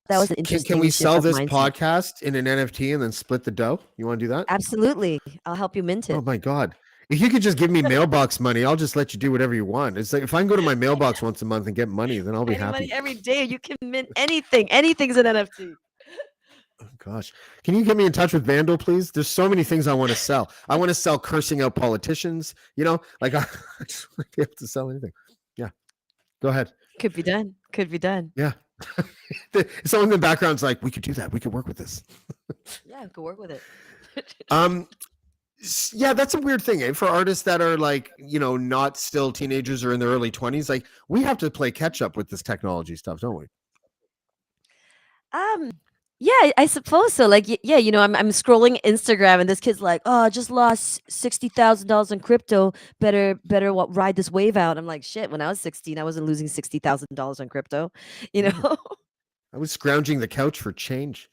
that was an interesting. Can we shift sell of this mindset. podcast in an NFT and then split the dough? You want to do that? Absolutely, I'll help you mint it. Oh my God. If you could just give me mailbox money, I'll just let you do whatever you want. It's like if I can go to my mailbox once a month and get money, then I'll be Any happy. money every day, you can mint anything. Anything's an NFT. Oh, gosh. Can you get me in touch with Vandal, please? There's so many things I want to sell. I want to sell cursing out politicians, like I just want to be able to sell anything. Yeah. Go ahead. Could be done. Could be done. Yeah. Someone in the background's like, we could do that. We could work with this. Yeah, I could work with it. Yeah, that's a weird thing, for artists that are like, not still teenagers or in their early 20s. Like, we have to play catch up with this technology stuff, don't we? Yeah, I suppose so. Like, yeah, I'm scrolling Instagram and this kid's like, "Oh, I just lost $60,000 in crypto. Better what ride this wave out." I'm like, "Shit, when I was 16, I wasn't losing $60,000 on crypto." You Yeah. know? I was scrounging the couch for change,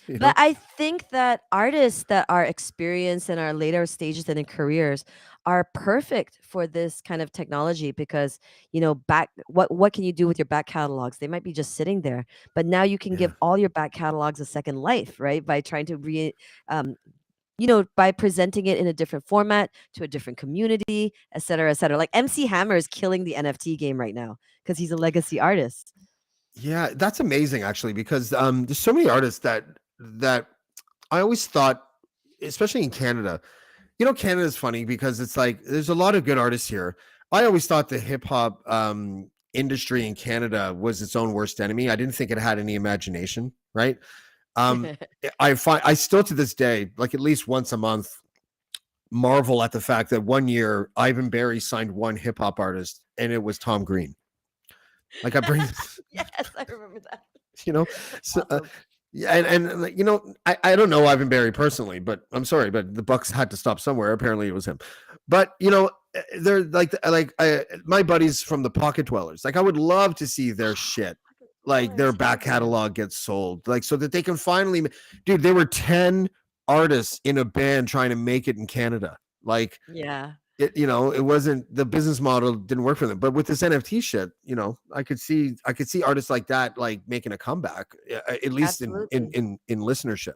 you But know? I think that artists that are experienced in our later stages and in careers are perfect for this kind of technology because, back what can you do with your back catalogs? They might be just sitting there, but now you can Yeah. give all your back catalogs a second life, right? By trying to um, by presenting it in a different format to a different community, et cetera, et cetera. Like MC Hammer is killing the NFT game right now because he's a legacy artist. Yeah, that's amazing actually because there's so many artists that I always thought, especially in Canada. Canada's funny because it's like there's a lot of good artists here. I always thought the hip hop industry in Canada was its own worst enemy. I didn't think it had any imagination, right? Um, I still to this day, like at least once a month, marvel at the fact that one year Ivan Berry signed one hip hop artist and it was Tom Green. Like I bring, Yes, I remember that. you know, That's so, awesome. yeah, and like, I don't know Ivan Berry personally, but I'm sorry, but the Bucks had to stop somewhere. Apparently, it was him. But they're my buddies from the Pocket Dwellers. Like, I would love to see their shit, like their Dollars, hell back yeah. catalog gets sold, like so that they can finally, dude. There were 10 artists in a band trying to make it in Canada. Like, Yeah, it wasn't the business model didn't work for them. But with this NFT shit, I could see artists like that like making a comeback, at least absolutely. in listenership.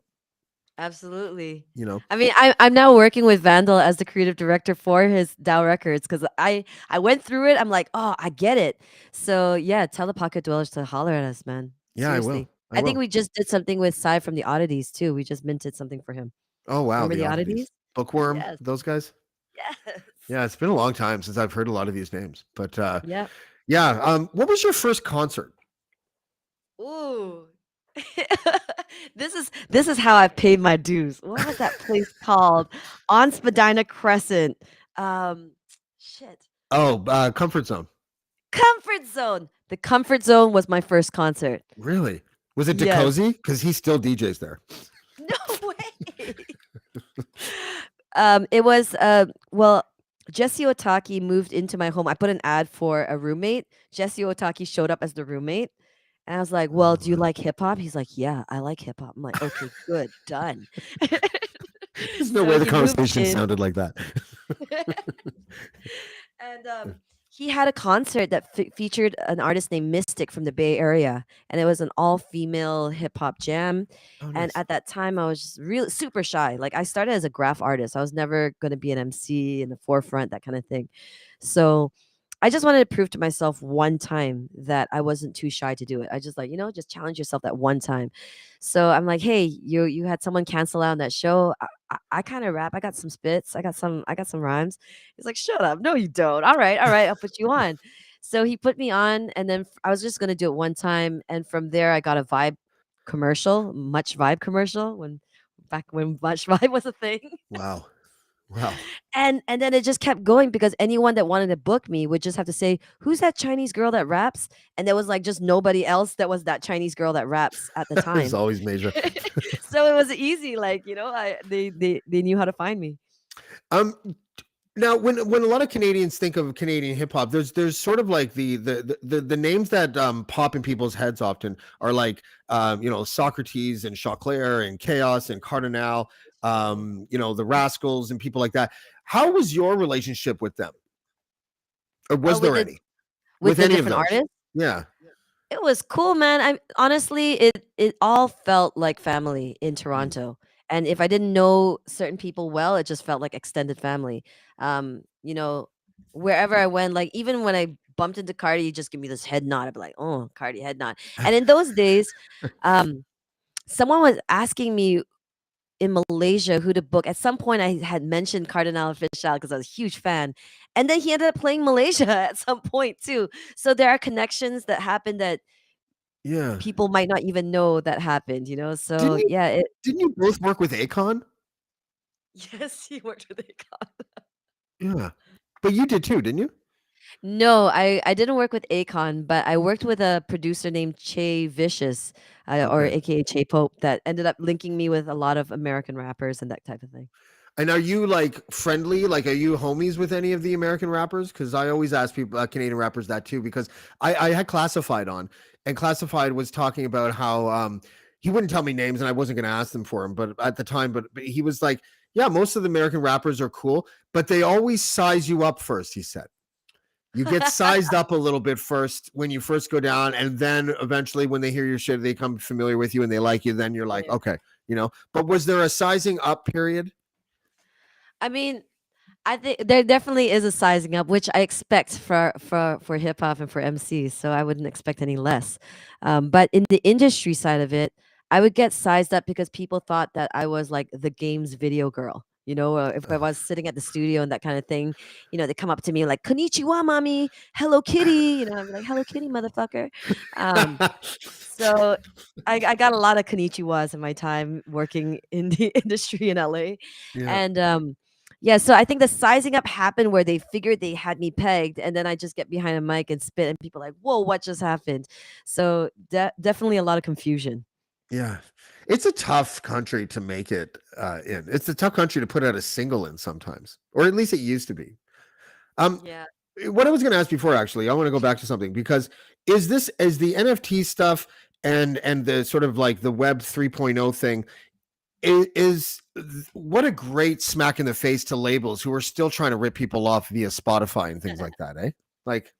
Absolutely. You know, I mean, I'm now working with Vandal as the creative director for his DAO Records because I went through it. I'm like, oh, I get it. So yeah, tell the Pocket Dwellers to holler at us, man. yeah, I will. Seriously. I I think will. we just did something with Sai from the Oddities too. We just minted something for him. Oh wow, Remember the the oddities, Oddities? Bookworm, Yes. those guys. Yes. Yeah, it's been a long time since I've heard a lot of these names. But Yep. yeah, what was your first concert? Ooh. This is how I paid my dues. What was that place called? On Spadina Crescent. Um, shit. Oh, Comfort Zone. Comfort Zone. The Comfort Zone was my first concert. Really? Was it Yes. DeCozy? Because he still DJs there. No way. It was well, Jesse Otaki moved into my home. I put an ad for a roommate. Jesse Otaki showed up as the roommate. And I was like, "Well, Oh, do you wow. like hip hop?" He's like, "Yeah, I like hip hop." I'm like, "Okay, good, done." There's no way So the he moved conversation in. sounded like that. And he had a concert that featured an artist named Mystic from the Bay Area, and it was an all-female hip hop jam. Oh, And nice. at that time, I was just really super shy. Like I started as a graph artist. I was never going to be an MC in the forefront, that kind of thing. So I just wanted to prove to myself one time that I wasn't too shy to do it. I just like, just challenge yourself that one time. So I'm like, hey, you had someone cancel out on that show. I kind of rap. I got some spits. I got some rhymes. He's like, shut up. No, you don't. All right, I'll put you on. So he put me on, and then I was just gonna do it one time, and from there I got a vibe commercial, Much Vibe commercial back when Much Vibe was a thing. Wow. Wow. And then it just kept going because anyone that wanted to book me would just have to say, "Who's that Chinese girl that raps?" And there was like just nobody else that was that Chinese girl that raps at the There's time. always major. So it was easy, like, they knew how to find me. Um, Now, when a lot of Canadians think of Canadian hip hop, there's sort of like the names that pop in people's heads often are like Socrates and Chauclair and Chaos and Cardinal, Mhm. the Rascals and people like that. How was your relationship with them, or was With there the any with with the any of different those? artists? Yeah, It was cool, man. I honestly, it all felt like family in mm, Toronto. And if I didn't know certain people well, it just felt like extended family. Um, you know, wherever I went, like even when I bumped into Cardi, he'd just give me this head nod. I'd be like, "Oh, Cardi head nod." And in those days, um, someone was asking me in Malaysia who to book. At some point, I had mentioned Cardinal Official because I was a huge fan, and then he ended up playing Malaysia at some point too. So there are connections that happen that yeah. people might not even know that happened, Didn't So, you yeah, it didn't you both work with Akon? yes, he worked with Akon. Yeah, but you did too, didn't you? No, I didn't work with Akon, but I worked with a producer named Che Vicious, or Okay. AKA Che Pope, that ended up linking me with a lot of American rappers and that type of thing. And are you like friendly? Like, are you homies with any of the American rappers? Because I always ask people, Canadian rappers, that too. Because I had Classified on, and Classified was talking about how he wouldn't tell me names, and I wasn't going to ask them for him. But at the time, but he was like, yeah, most of the American rappers are cool, but they always size you up first. He said you get sized up a little bit first when you first go down, and then eventually, when they hear your shit, they become familiar with you and they like you. Then you're like, Yeah. okay, you know. But was there a sizing up period? I mean, I think there definitely is a sizing up, which I expect for hip hop and for MCs. So I wouldn't expect any less. But in the industry side of it, I would get sized up because people thought that I was like the game's video girl. If I was sitting at the studio and that kind of thing, they come up to me like "Konnichiwa, mommy, Hello Kitty." I'm like "Hello Kitty, motherfucker." Um, so I got a lot of konnichiwas in my time working in the industry in LA. Yeah. And yeah, so I think the sizing up happened where they figured they had me pegged, and then I just get behind a mic and spit, and people are like, "Whoa, what just happened?" So definitely a lot of confusion. Yeah. It's a tough country to make it in. It's a tough country to put out a single in sometimes, or at least it used to be. Um, Yeah. what I was going to ask before, actually, I want to go back to something because is the NFT stuff and the sort of like the Web 3.0 thing is what a great smack in the face to labels who are still trying to rip people off via Spotify and things like that, eh? Like,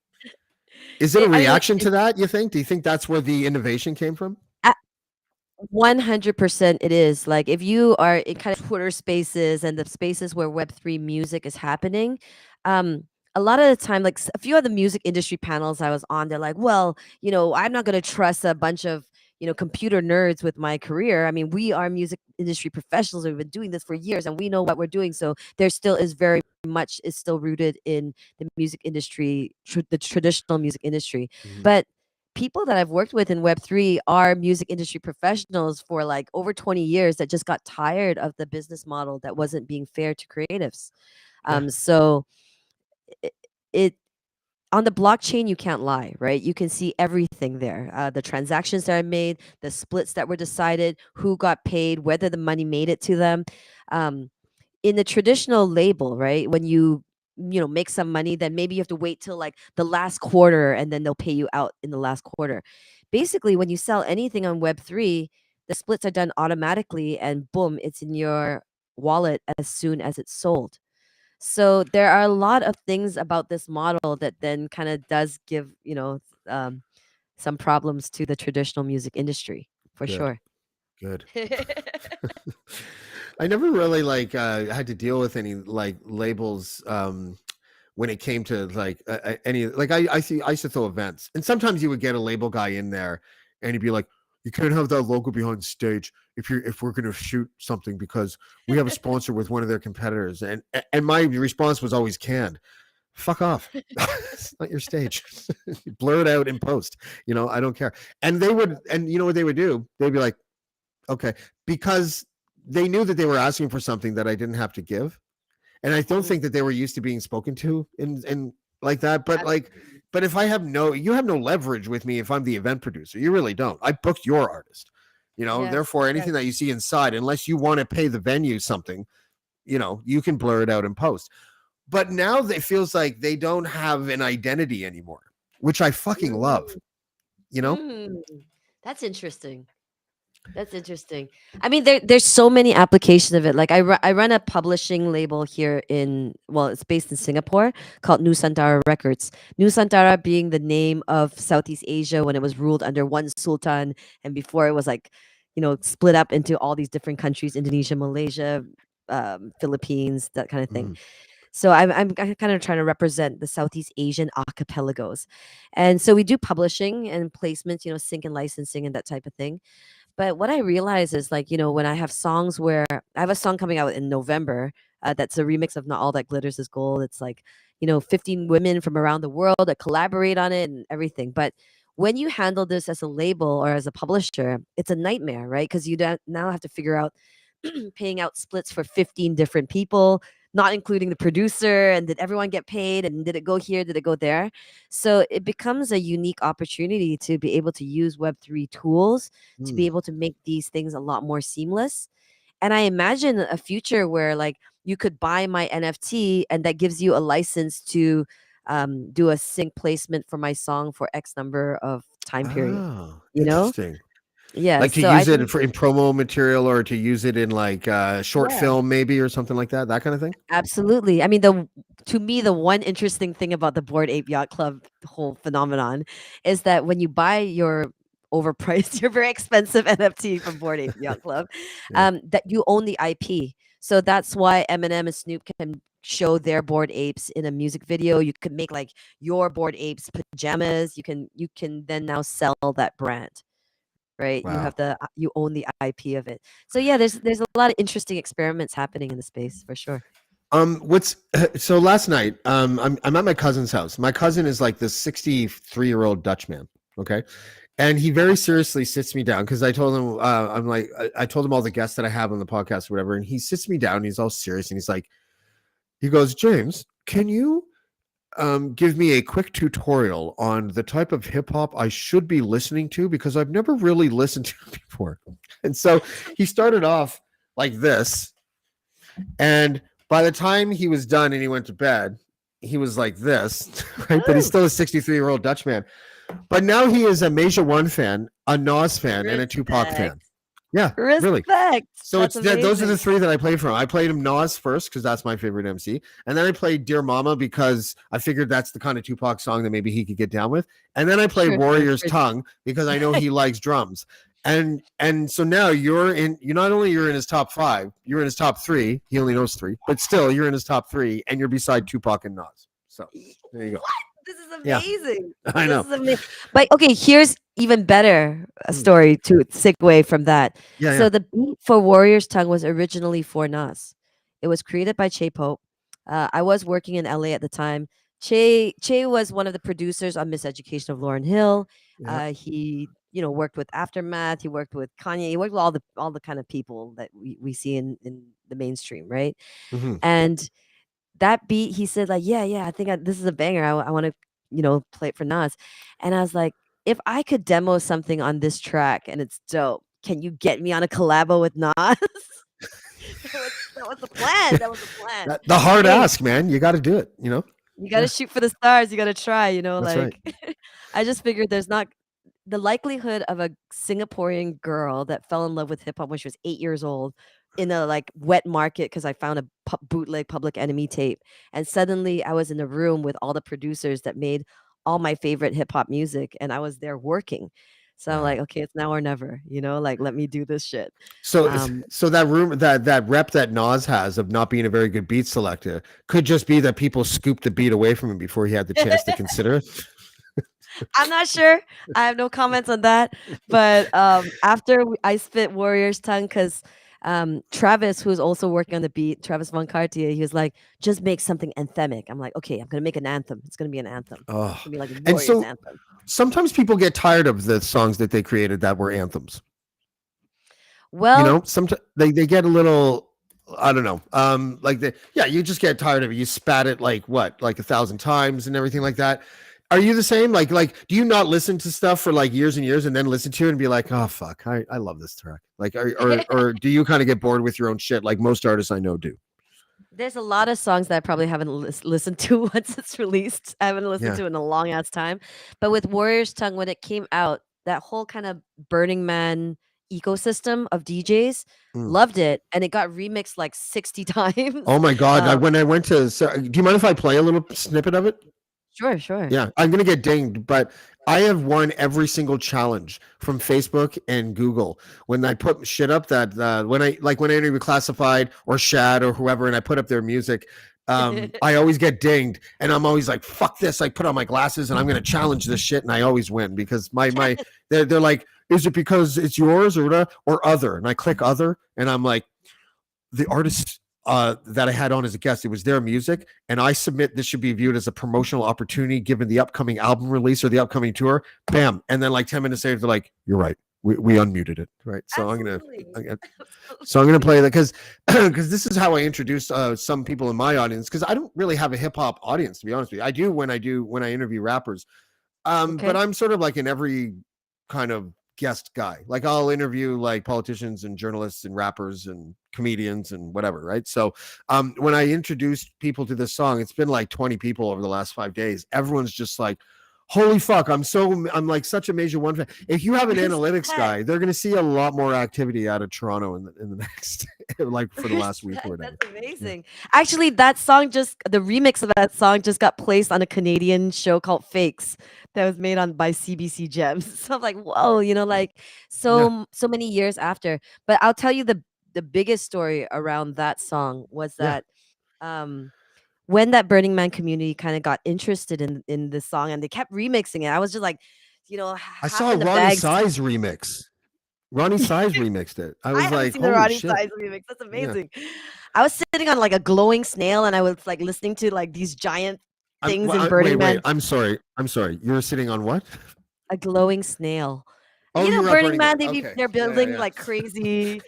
is it a I mean, reaction to that, you think? Do you think that's where the innovation came from? 100% it is. Like if you are in kind of Twitter spaces and the spaces where Web3 music is happening, um, a lot of the time, like a few of the music industry panels I was on, they're like, well, I'm not going to trust a bunch of, computer nerds with my career. I mean, we are music industry professionals. We've been doing this for years and we know what we're doing. So there still is very much is still rooted in the music industry, the traditional music industry. Mhm. But people that I've worked with in Web3 are music industry professionals for like over 20 years that just got tired of the business model that wasn't being fair to creatives. Yeah. So it, it on the blockchain, you can't lie, right? You can see everything there. The transactions that are made, the splits that were decided, who got paid, whether the money made it to them. Um, in the traditional label, right? When you make some money, then maybe you have to wait till like the last quarter and then they'll pay you out in the last quarter. Basically, when you sell anything on Web3, the splits are done automatically and boom, it's in your wallet as soon as it's sold. So there are a lot of things about this model that then kind of does give, um, some problems to the traditional music industry for Good. sure. Good. I never really like had to deal with any like labels when it came to like any like I used to throw events, and sometimes you would get a label guy in there and he'd be like, you can't have that logo behind stage if we're going to shoot something because we have a sponsor with one of their competitors, and my response was always canned. Fuck off. It's not your stage. Blur it out in post. I don't care. And they would, and you know what they would do? They'd be like, okay, because they knew that they were asking for something that I didn't have to give, and I don't Mhm. think that they were used to being spoken to in like that. But like, Absolutely. but if you have no leverage with me if I'm the event producer. You really don't. I booked your artist. Yes, Therefore, anything that yes. you see inside, unless you want to pay the venue something, you can blur it out in post. But now it feels like they don't have an identity anymore, which I fucking love. You know? Mm, that's interesting. That's interesting. I mean, there's so many applications of it. Like I run a publishing label here well, it's based in Singapore called Nusantara Records. Nusantara being the name of Southeast Asia when it was ruled under one sultan, and before it was like, split up into all these different countries: Indonesia, Malaysia, Philippines, that kind of thing. Mhm. So I'm kind of trying to represent the Southeast Asian archipelagos, and so we do publishing and placements, sync and licensing and that type of thing. But what I realize is like, when I have songs where I have a song coming out in November, that's a remix of Not All That Glitters Is Gold. It's like, 15 women from around the world that collaborate on it and everything. But when you handle this as a label or as a publisher, it's a nightmare, right? Because now have to figure out paying out splits for 15 different people. not including the producer, and did everyone get paid, and did it go here, did it go there? So it becomes a unique opportunity to be able to use Web3 tools to be Mm. able to make these things a lot more seamless. And I imagine a future where like you could buy my NFT and that gives you a license to do a sync placement for my song for X number of time period, Oh, you know? interesting. Yeah. Like to So I use it think, for in promo material or to use it in like short yeah, film maybe or something like that kind of thing. absolutely. I mean, to me, the one interesting thing about the Bored Ape Yacht Club whole phenomenon is that when you buy your overpriced, your very expensive NFT from Bored Ape Yacht Club, Yeah. that you own the IP. So that's why Eminem and Snoop can show their Bored Apes in a music video. You could make like your Bored Apes pajamas. You can then now sell that brand, right? You have Wow. you own the IP of it. So yeah, there's a lot of interesting experiments happening in the space for sure. What's so last night, I'm at my cousin's house. My cousin is like this 63-year-old Dutch man. Okay. And he very seriously sits me down because I told him, I'm like, I told him all the guests that I have on the podcast or whatever. And he sits me down, and he's all serious. And he's like, he goes, James, can you give me a quick tutorial on the type of hip hop I should be listening to? Because I've never really listened to it before. And so he started off like this. And by the time he was done and he went to bed, he was like this, right? But he's still a 63-year-old Dutch man. But now he is a MASIA ONE fan, a Nas fan, and a Tupac fan. Respect. Yeah, really. Respect. So That's those are the amazing. three that I played for him. I played him Nas first because that's my favorite MC, and then I played Dear Mama because I figured that's the kind of Tupac song that maybe he could get down with. And then I played Sure, Warrior's sure. Tongue because I know he likes drums. And so now you're not only you're in his top 5, you're in his top 3. He only knows 3, but still you're in his top 3, and you're beside Tupac and Nas. So there you go. This is Yeah. amazing. I know. This is amazing. But okay, here's even better a story to segue from that. Yeah, So yeah. the beat for Warrior's Tongue was originally for Nas. It was created by Che Pope. I was working in LA at the time. Che was one of the producers on Miseducation of Lauryn Hill. Yeah. He worked with Aftermath. He worked with Kanye. He worked with all the kind of people that we see in the mainstream, right? Mhm. And that beat, he said like, yeah, I think this is a banger. I want to, play it for Nas. And I was like, if I could demo something on this track and it's dope, can you get me on a collabo with Nas? that was the plan. That was the plan. The hard Hey, ask, man. You got to do it, you got Yeah. to shoot for the stars. You got to try, That's right. like I just figured there's not the likelihood of a Singaporean girl that fell in love with hip hop when she was 8 years old in a like wet market because I found a bootleg Public Enemy tape, and suddenly I was in a room with all the producers that made all my favorite hip hop music, and I was there working. So I'm like, Wow. okay, it's now or never, like let me do this shit. So Um, so that rep that Nas has of not being a very good beat selector could just be that people scooped the beat away from him before he had the chance to consider it. I'm not sure. I have no comments on that. But after I spit Warrior's Tongue, because Travis, who's also working on the beat, Travis Von Cartier, he was like, just make something anthemic. I'm like, okay, I'm going to make an anthem. It's going to be an anthem. It's Oh. going to be like a And Warriors so anthem. sometimes people get tired of the songs that they created that were anthems. Well, Sometimes they get a little, I don't know. You just get tired of it. You spat it like 1,000 times and everything like that. Are you the same? Like, do you not listen to stuff for like years and years and then listen to it and be like, oh fuck, I love this track? Like, or do you kind of get bored with your own shit like most artists I know do? there's a lot of songs that I probably haven't listened to once it's released. I haven't listened Yeah. to it in a long ass time. But with Warrior's Tongue, when it came out, that whole kind of Burning Man ecosystem of DJs Mm. loved it, and it got remixed like 60 times. Oh my God. Um, When I went to, do you mind if I play a little snippet of it? Sure. Yeah, I'm gonna get dinged, but I have won every single challenge from Facebook and Google when I put shit up that when I interview Classified or Shad or whoever, and I put up their music, I always get dinged, and I'm always like, "Fuck this!" I put on my glasses and I'm gonna challenge this shit, and I always win because they're like, "Is it because it's yours or whatever, or other?" And I click other, and I'm like, the artist that I had on as a guest, it was their music, and I submit this should be viewed as a promotional opportunity given the upcoming album release or the upcoming tour. Bam, and then like 10 minutes later, they're like, "You're right, we unmuted it, right? So Absolutely. I'm gonna play that because this is how I introduce some people in my audience, because I don't really have a hip hop audience, to be honest with you. I do when I interview rappers, but Okay. I'm sort of like in every kind of guest guy. Like I'll interview like politicians and journalists and rappers and comedians and whatever, right? So when I introduced people to this song, it's been like 20 people over the last 5 days. Everyone's just like, holy fuck, I'm like such a Major One fan. If you have an analytics guy, they're going to see a lot more activity out of Toronto in the next like for the last week or whatever. That's amazing. Actually, the remix of that song just got placed on a Canadian show called Fakes that was made by CBC Gems. So I'm like, whoa, like so many years after. But I'll tell you the biggest story around that song was that when that Burning Man community kind of got interested in this song and they kept remixing it, I was just like, I half saw in the Ronnie bag. Size remix. Ronnie Size remixed it. I I was haven't like, seen the holy Ronnie shit. Size remix. That's amazing. I was sitting on like a glowing snail and I was like listening to like these giant things in Burning Man. Wait, I'm sorry. You're sitting on what? A glowing snail. Oh, you were at Burning Man, Okay. they're Yeah, building yeah. like crazy.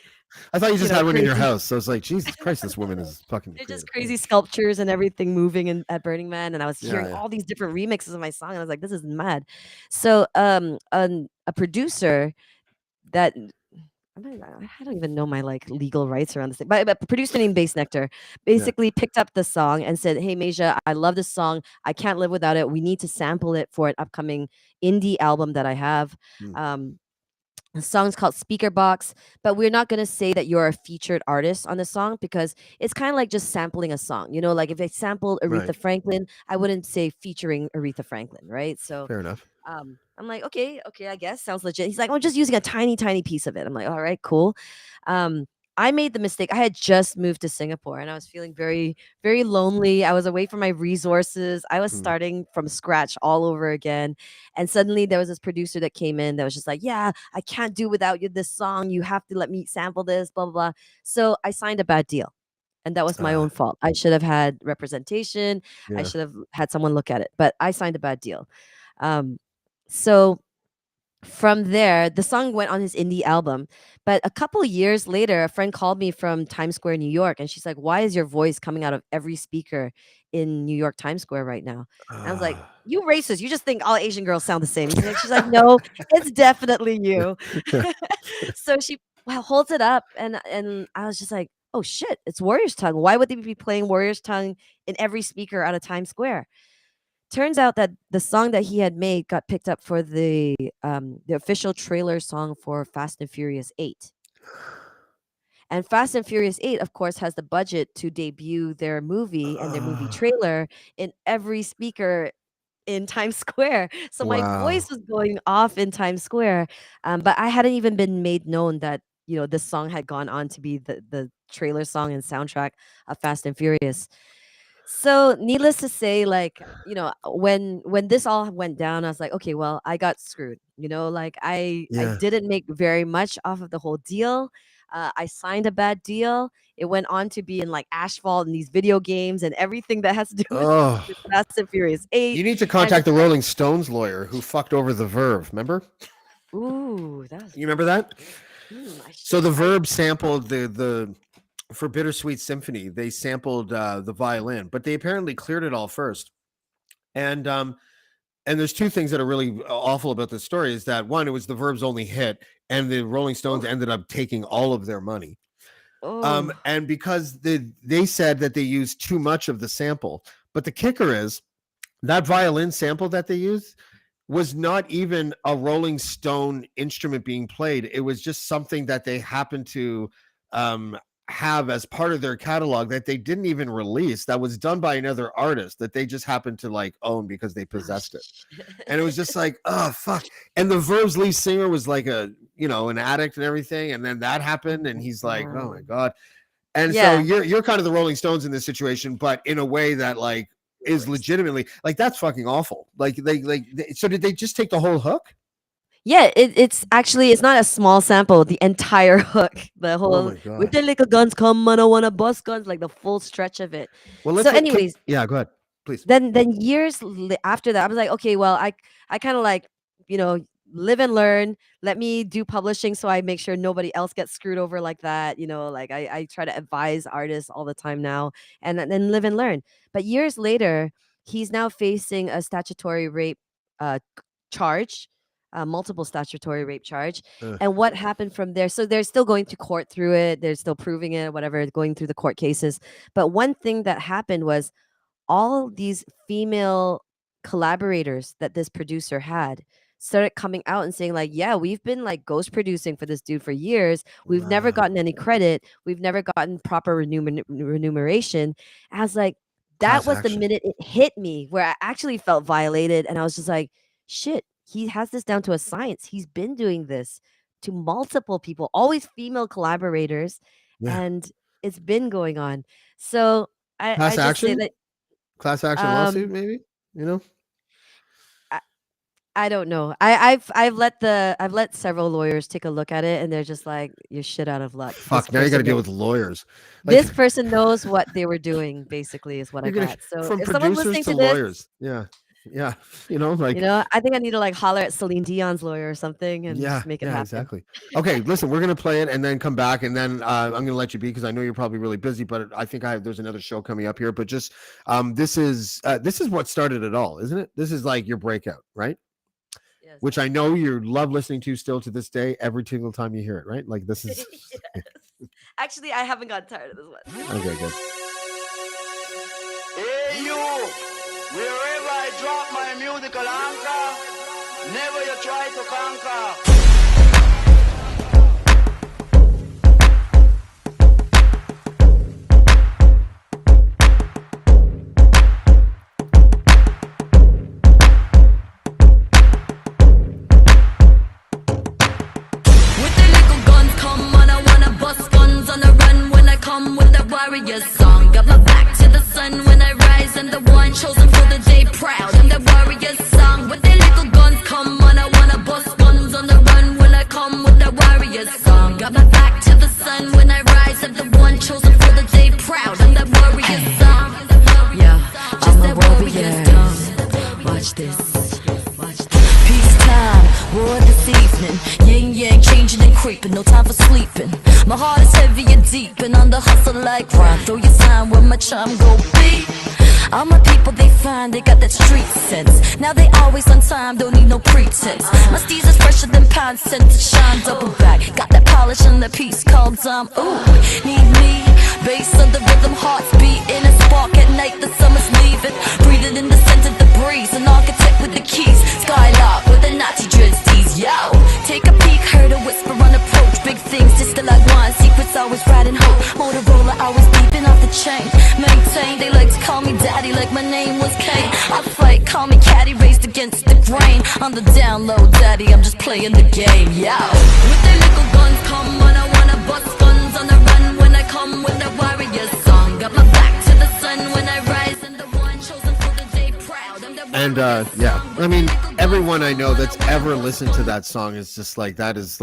I thought you just had one in your crazy. house. So I was like, Jesus Christ, this woman is fucking They're creative. just crazy sculptures and everything moving at Burning Man, and I was hearing Yeah. all these different remixes of my song, and I was like, "This is mad." So, a producer that I don't even know my like legal rights around this thing, but a producer named Bass Nectar basically picked up the song and said, "Hey, Masia, I love this song. I can't live without it. We need to sample it for an upcoming indie album that I have." The song's called Speaker Box, but we're not going to say that you're a featured artist on the song because it's kind of like just sampling a song. Like if I sampled Aretha Franklin, I wouldn't say featuring Aretha Franklin, right? So fair enough. I'm like, okay, I guess sounds legit. He's like, I'm just using a tiny, tiny piece of it. I'm like, all right, cool. I made the mistake. I had just moved to Singapore and I was feeling very, very lonely. I was away from my resources. I was starting from scratch all over again. And suddenly there was this producer that came in that was just like, yeah, I can't do without you this song. You have to let me sample this, blah, blah, blah. So I signed a bad deal. And that was my own fault. I should have had representation. I should have had someone look at it. But I signed a bad deal. So from there, the song went on his indie album. But a couple years later, a friend called me from Times Square, New York, and she's like, "Why is your voice coming out of every speaker in New York Times Square right now?" And I was like, "You racist! You just think all Asian girls sound the same." She's like, "No, it's definitely you." So she holds it up, and I was just like, "Oh shit! It's Warrior's Tongue. Why would they be playing Warrior's Tongue in every speaker out of Times Square?" Turns out that the song that he had made got picked up for the official trailer song for Fast and Furious 8. And Fast and Furious 8, of course, has the budget to debut their movie and their movie trailer in every speaker in Times Square. So my voice was going off in Times Square, but I hadn't even been made known that this song had gone on to be the trailer song and soundtrack of Fast and Furious. So needless to say, like, when this all went down, I was like, okay, well, I got screwed. Like I didn't make very much off of the whole deal. I signed a bad deal. It went on to be in like Asphalt and these video games and everything that has to do with Fast and Furious 8. You need to contact the Rolling Stones lawyer who fucked over the Verve. Remember? Ooh, you remember that? So the Verve sampled the for Bittersweet Symphony. They sampled the violin, but they apparently cleared it all first. And there's two things that are really awful about this story. Is that one, it was the Verve's only hit, and the Rolling Stones ended up taking all of their money. And because they said that they used too much of the sample, but the kicker is that violin sample that they used was not even a Rolling Stone instrument being played. It was just something that they happened to have as part of their catalog that they didn't even release, that was done by another artist that they just happened to like own because they possessed it. And it was just like, oh fuck. And the Verve's lead singer was like an addict and everything, and then that happened and he's like, oh my god. And so you're kind of the Rolling Stones in this situation, but in a way that like is legitimately like, that's fucking awful. Like so did they just take the whole hook? Yeah, it's not a small sample. The entire hook, the whole with the little guns come, and I wanna bust guns, like the full stretch of it. Well, so, anyways, go ahead, please. Then years after that, I was like, okay, well, I kind of like, live and learn. Let me do publishing so I make sure nobody else gets screwed over like that. Like I try to advise artists all the time now, and then live and learn. But years later, he's now facing a statutory rape charge, multiple statutory rape charge. Ugh. And what happened from there? So they're still going to court through it. They're still proving it, whatever, going through the court cases. But one thing that happened was all these female collaborators that this producer had started coming out and saying like, yeah, we've been like ghost producing for this dude for years. We've never Wow. gotten any credit. We've never gotten proper remuneration. I was like, that Class was the action. minute it hit me where I actually felt violated. And I was just like, shit, he has this down to a science. He's been doing this to multiple people, always female collaborators. Yeah. And it's been going on. So I Class just say action? that Class action lawsuit, um maybe? You know? I, I don't know. I've let several lawyers take a look at it and they're just like, you're shit out of luck. This Fuck, now you got to person deal knows with lawyers. Like, this person knows what they were doing, basically, is what I you're gonna got. So from if someone's producers listening to to this, lawyers. Yeah. Yeah. You know, like, I think I need to like holler at Celine Dion's lawyer or something and yeah, just make it yeah, happen. exactly. Okay, listen, we're gonna play it and then come back, and then I'm gonna let you be because I know you're probably really busy, but I think there's another show coming up here. But just this is what started it all, isn't it? This is like your breakout, right? Yes. Which I know you love listening to still to this day, every single time you hear it, right? Like this is Yes. Actually, I haven't gotten tired of this one. okay, good. Hey you, wherever I drop my musical anchor, never you try to conquer. With the little guns, come on, I wanna bust guns on the run when I come with the warrior song. Got my back to the sun when I rise, and the one chosen for the day proud. I'm the warrior song. With the little guns, come on, I wanna bust guns on the run when I come with the warrior song. Got my back to the sun when I rise, and the one chosen for the day proud. I'm the warrior song. Yeah, just the warrior song. Watch this. Peacetime, war this evening. Yin yang changing and creeping, no time for sleeping. My heart is heavy and deep, and on the hustle like grind. Throw your sign where my charm go be. All my people they find they got that street sense. Now they always on time, don't need no pretense. My steez is fresher than pound scent to shine double back. Got that polish and that piece called time. Ooh, need me. Bass on the rhythm, hearts beating, a spark at night. The summer's leaving, breathing in the scent of the breeze. An architect with the keys, skylark with the Nazi dress tees. Yo, take a peek, heard a whisper on approach. Big things just like wine, secrets always riding hope. Motorola always beeping off the chain. Maintain, they like to call me daddy like my name was Kane. I fight, call me caddy, raised against the grain. On the down low, daddy, I'm just playing the game. Yo, with their little guns, come on, I wanna bust guns on the run when I come with the warrior song. Got my back to the sun when I rise, and the one chosen for the day proud. I'm the And warrior yeah, song. I mean, everyone I know that's ever listened to that song is just like that is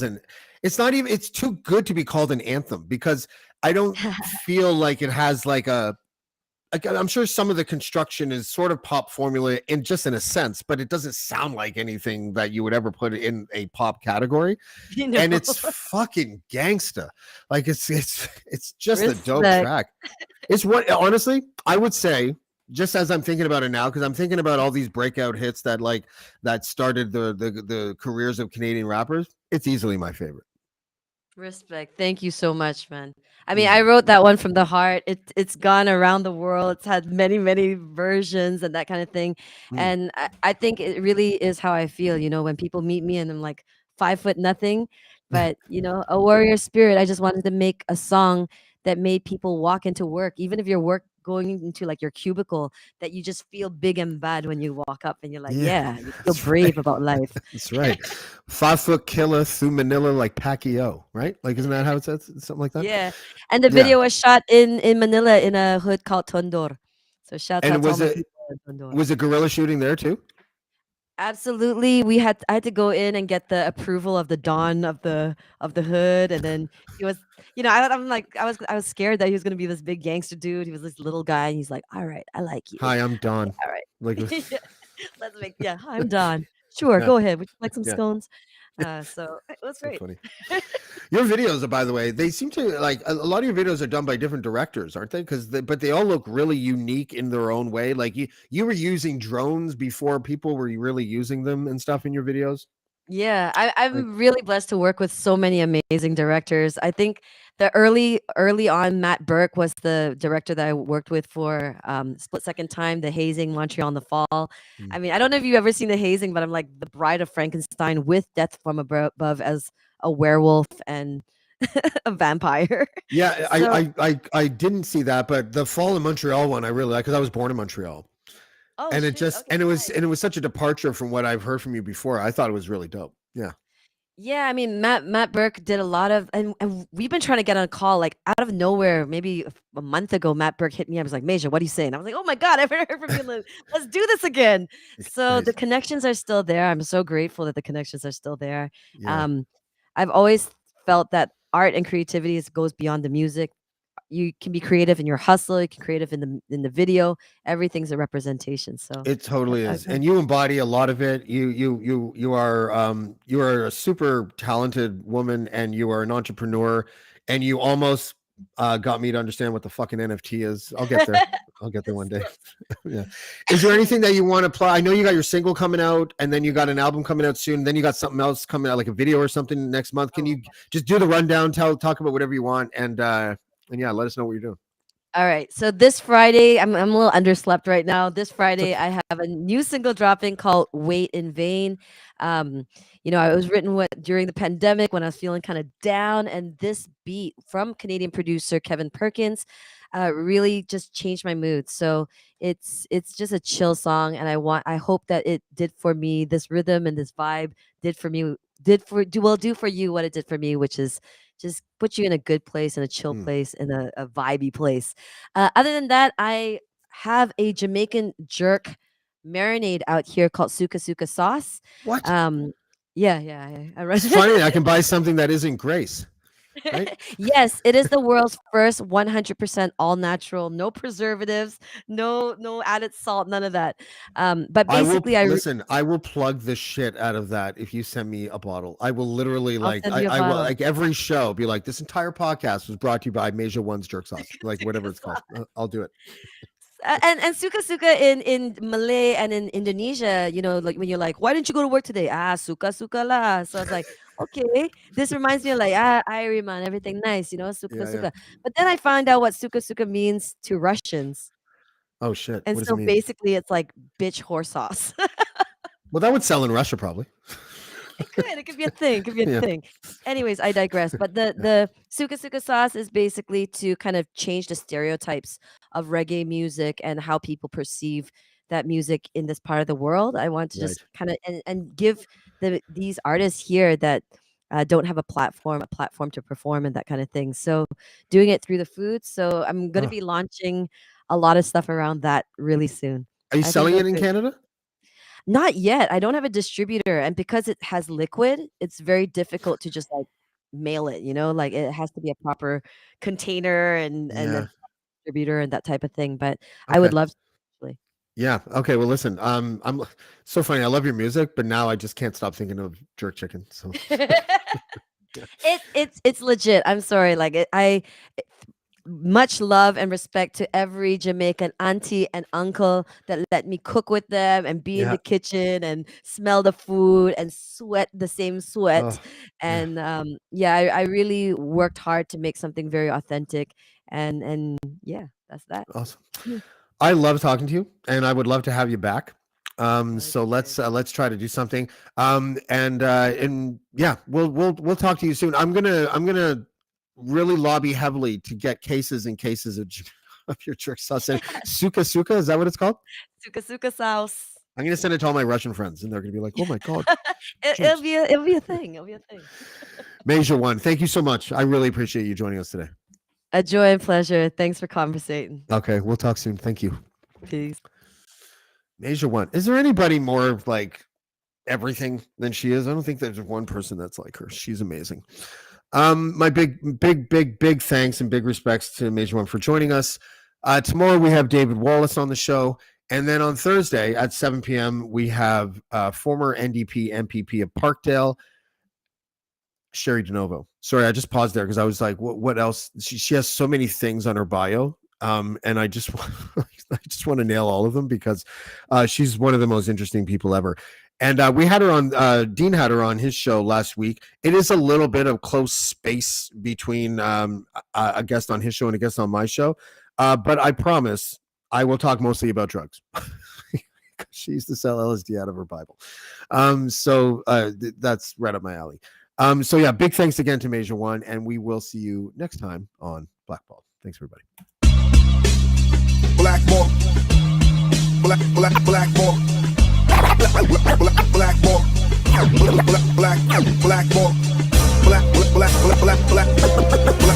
an it's not even it's too good to be called an anthem because I don't feel like it has like I'm sure some of the construction is sort of pop formula in just in a sense, but it doesn't sound like anything that you would ever put in a pop category. You know? And it's fucking gangsta. Like it's just a dope Respect. track. It's what honestly I would say, just as I'm thinking about it now, because I'm thinking about all these breakout hits that started the careers of Canadian rappers. It's easily my favorite. Respect. Thank you so much, man. I mean, I wrote that one from the heart. It's gone around the world. It's had many, many versions and that kind of thing. Mm. And I think it really is how I feel, when people meet me and I'm like 5 foot nothing, but a warrior spirit. I just wanted to make a song that made people walk into work, even if your work going into like your cubicle, that you just feel big and bad when you walk up and you're like, Yeah, yeah, you feel that's brave right. about life. That's right. 5-foot killer through Manila like Pacquiao, right? Like, isn't that how it says? Something like that? Yeah. And the Yeah. video was shot in Manila in a hood called Tondor. So shout And out to all was my it people in Tondor. was it guerrilla shooting there too? Absolutely. I had to go in and get the approval of the Don of the hood. And then he was, I'm like, I was scared that he was gonna be this big gangster dude. He was this little guy, and he's like, all right, I like you. Hi, I'm Don. All right. Like, Let's make hi, I'm Don. Sure, Yeah, go ahead. Would you like some yeah. scones? So it was So great. funny. Your videos, by the way, they seem to like a lot of your videos are done by different directors, aren't they? But they all look really unique in their own way. Like you were using drones before people were really using them and stuff in your videos. Yeah, Like, I'm really blessed to work with so many amazing directors. I think the early on, Matt Burke was the director that I worked with for Split Second Time, The Hazing, Montreal in the Fall. mm. I mean, I don't know if you've ever seen The Hazing, but I'm like the Bride of Frankenstein with Death from Above as a werewolf and a vampire. Yeah, So, I didn't see that, but the Fall in Montreal one I really like because I was born in Montreal, oh and it shoot, just okay, nice. and it was such a departure from what I've heard from you before. I thought it was really dope. Yeah. Yeah, I mean Matt Burke did a lot of and we've been trying to get on a call like out of nowhere, maybe a month ago, Matt Burke hit me up. I was like, Major, what are you saying? I was like, oh my God, I've never heard from you. Let's do this again. So the Nice. connections are still there. I'm so grateful that the connections are still there. Yeah. Um, I've always felt that art and creativity goes beyond the music. You can be creative in your hustle, you can creative in the video. Everything's a representation. So It totally I've is, and you embody a lot of it. You are a super talented woman, and you are an entrepreneur, and you almost got me to understand what the fucking NFT is. I'll get there. I'll get there one day. Yeah. Is there anything that you want to play? I know you got your single coming out, and then you got an album coming out soon. Then you got something else coming out, like a video or something next month. Can you just do the rundown? Talk about whatever you want, and yeah, let us know what you're doing. All right. So this Friday, I'm a little underslept right now. This It's Friday, okay. I have a new single dropping called "Wait in Vain." Um, it was written during the pandemic when I was feeling kind of down, and this beat from Canadian producer Kevin Perkins really just changed my mood. So it's just a chill song, and I hope that it did for me. This rhythm and this vibe did for me. Do for you what it did for me, which is just put you in a good place, in a chill Hmm. place, in a vibey place. Other than that, I have a Jamaican jerk marinade out here called Suka Suka sauce. What? Um, yeah, I run. It's funny. I can buy something that isn't Grace, right? Yes, it is the world's first 100% all natural, no preservatives, no added salt, none of that. But I will basically, listen. I will plug the shit out of that if you send me a bottle. I will literally I'll like. send you a I will bottle. like every show be like. This entire podcast was brought to you by MASIA One's jerk sauce, like whatever it's called. I'll do it. And suka suka in Malay and in Indonesia, like when you're like, why didn't you go to work today? Ah, suka suka lah. So I was like, okay, this reminds me of like Irie man, everything nice, suka Yeah, yeah. suka. But then I found out what suka suka means to Russians, Oh shit. and What does it so mean? basically it's like bitch horse sauce. Well, that would sell in Russia probably. It could be a thing, it could be a Yeah. thing. Anyways, I digress. But the suka suka sauce is basically to kind of change the stereotypes of reggae music and how people perceive that music in this part of the world. I want to Right. just kind of and give these artists here that don't have a platform to perform and that kind of thing. So doing it through the food. So I'm going to Oh. be launching a lot of stuff around that really soon. Are you I think selling it in that's Canada? not yet. I don't have a distributor, and because it has liquid, it's very difficult to just, like, mail it, Like, it has to be a proper container and a Yeah. distributor and that type of thing, but I would Okay. love to actually. Yeah. Okay. Well, listen. I'm so funny. I love your music, but now I just can't stop thinking of jerk chicken. So yeah. It's legit. I'm sorry, like, much love and respect to every Jamaican auntie and uncle that let me cook with them and be in Yeah. the kitchen and smell the food and sweat the same sweat. Oh, yeah. And yeah, I really worked hard to make something very authentic. And yeah, that's that. Awesome. Mm. I love talking to you, and I would love to have you back. So Likewise. let's try to do something. And yeah, we'll talk to you soon. I'm gonna really lobby heavily to get cases and cases of of your jerk sauce. And suka suka, is that what it's called? Suka suka sauce. I'm gonna send it to all my Russian friends, and they're gonna be like, "Oh my god, It'll James." be a thing. It'll be a thing. Major One, thank you so much. I really appreciate you joining us today. A joy and pleasure. Thanks for conversating. Okay, we'll talk soon. Thank you. Peace. Major One. Is there anybody more like everything than she is? I don't think there's one person that's like her. She's amazing. My big thanks and big respects to Major One for joining us. Tomorrow we have David Wallace on the show, And then on Thursday at 7 p.m., we have former NDP MPP of Parkdale, Sherry DeNovo. Sorry, I just paused there because I was like, what else? She has so many things on her bio. And I just want to nail all of them because she's one of the most interesting people ever. And we had her on, Dean had her on his show last week. It is a little bit of close space between a guest on his show and a guest on my show. But I promise I will talk mostly about drugs. She used to sell LSD out of her Bible. So that's right up my alley. So yeah, big thanks again to MASIA ONE, and we will see you next time on Blackballed. Thanks, everybody. Blackball, blackball, blackball, blackball, blackball, black.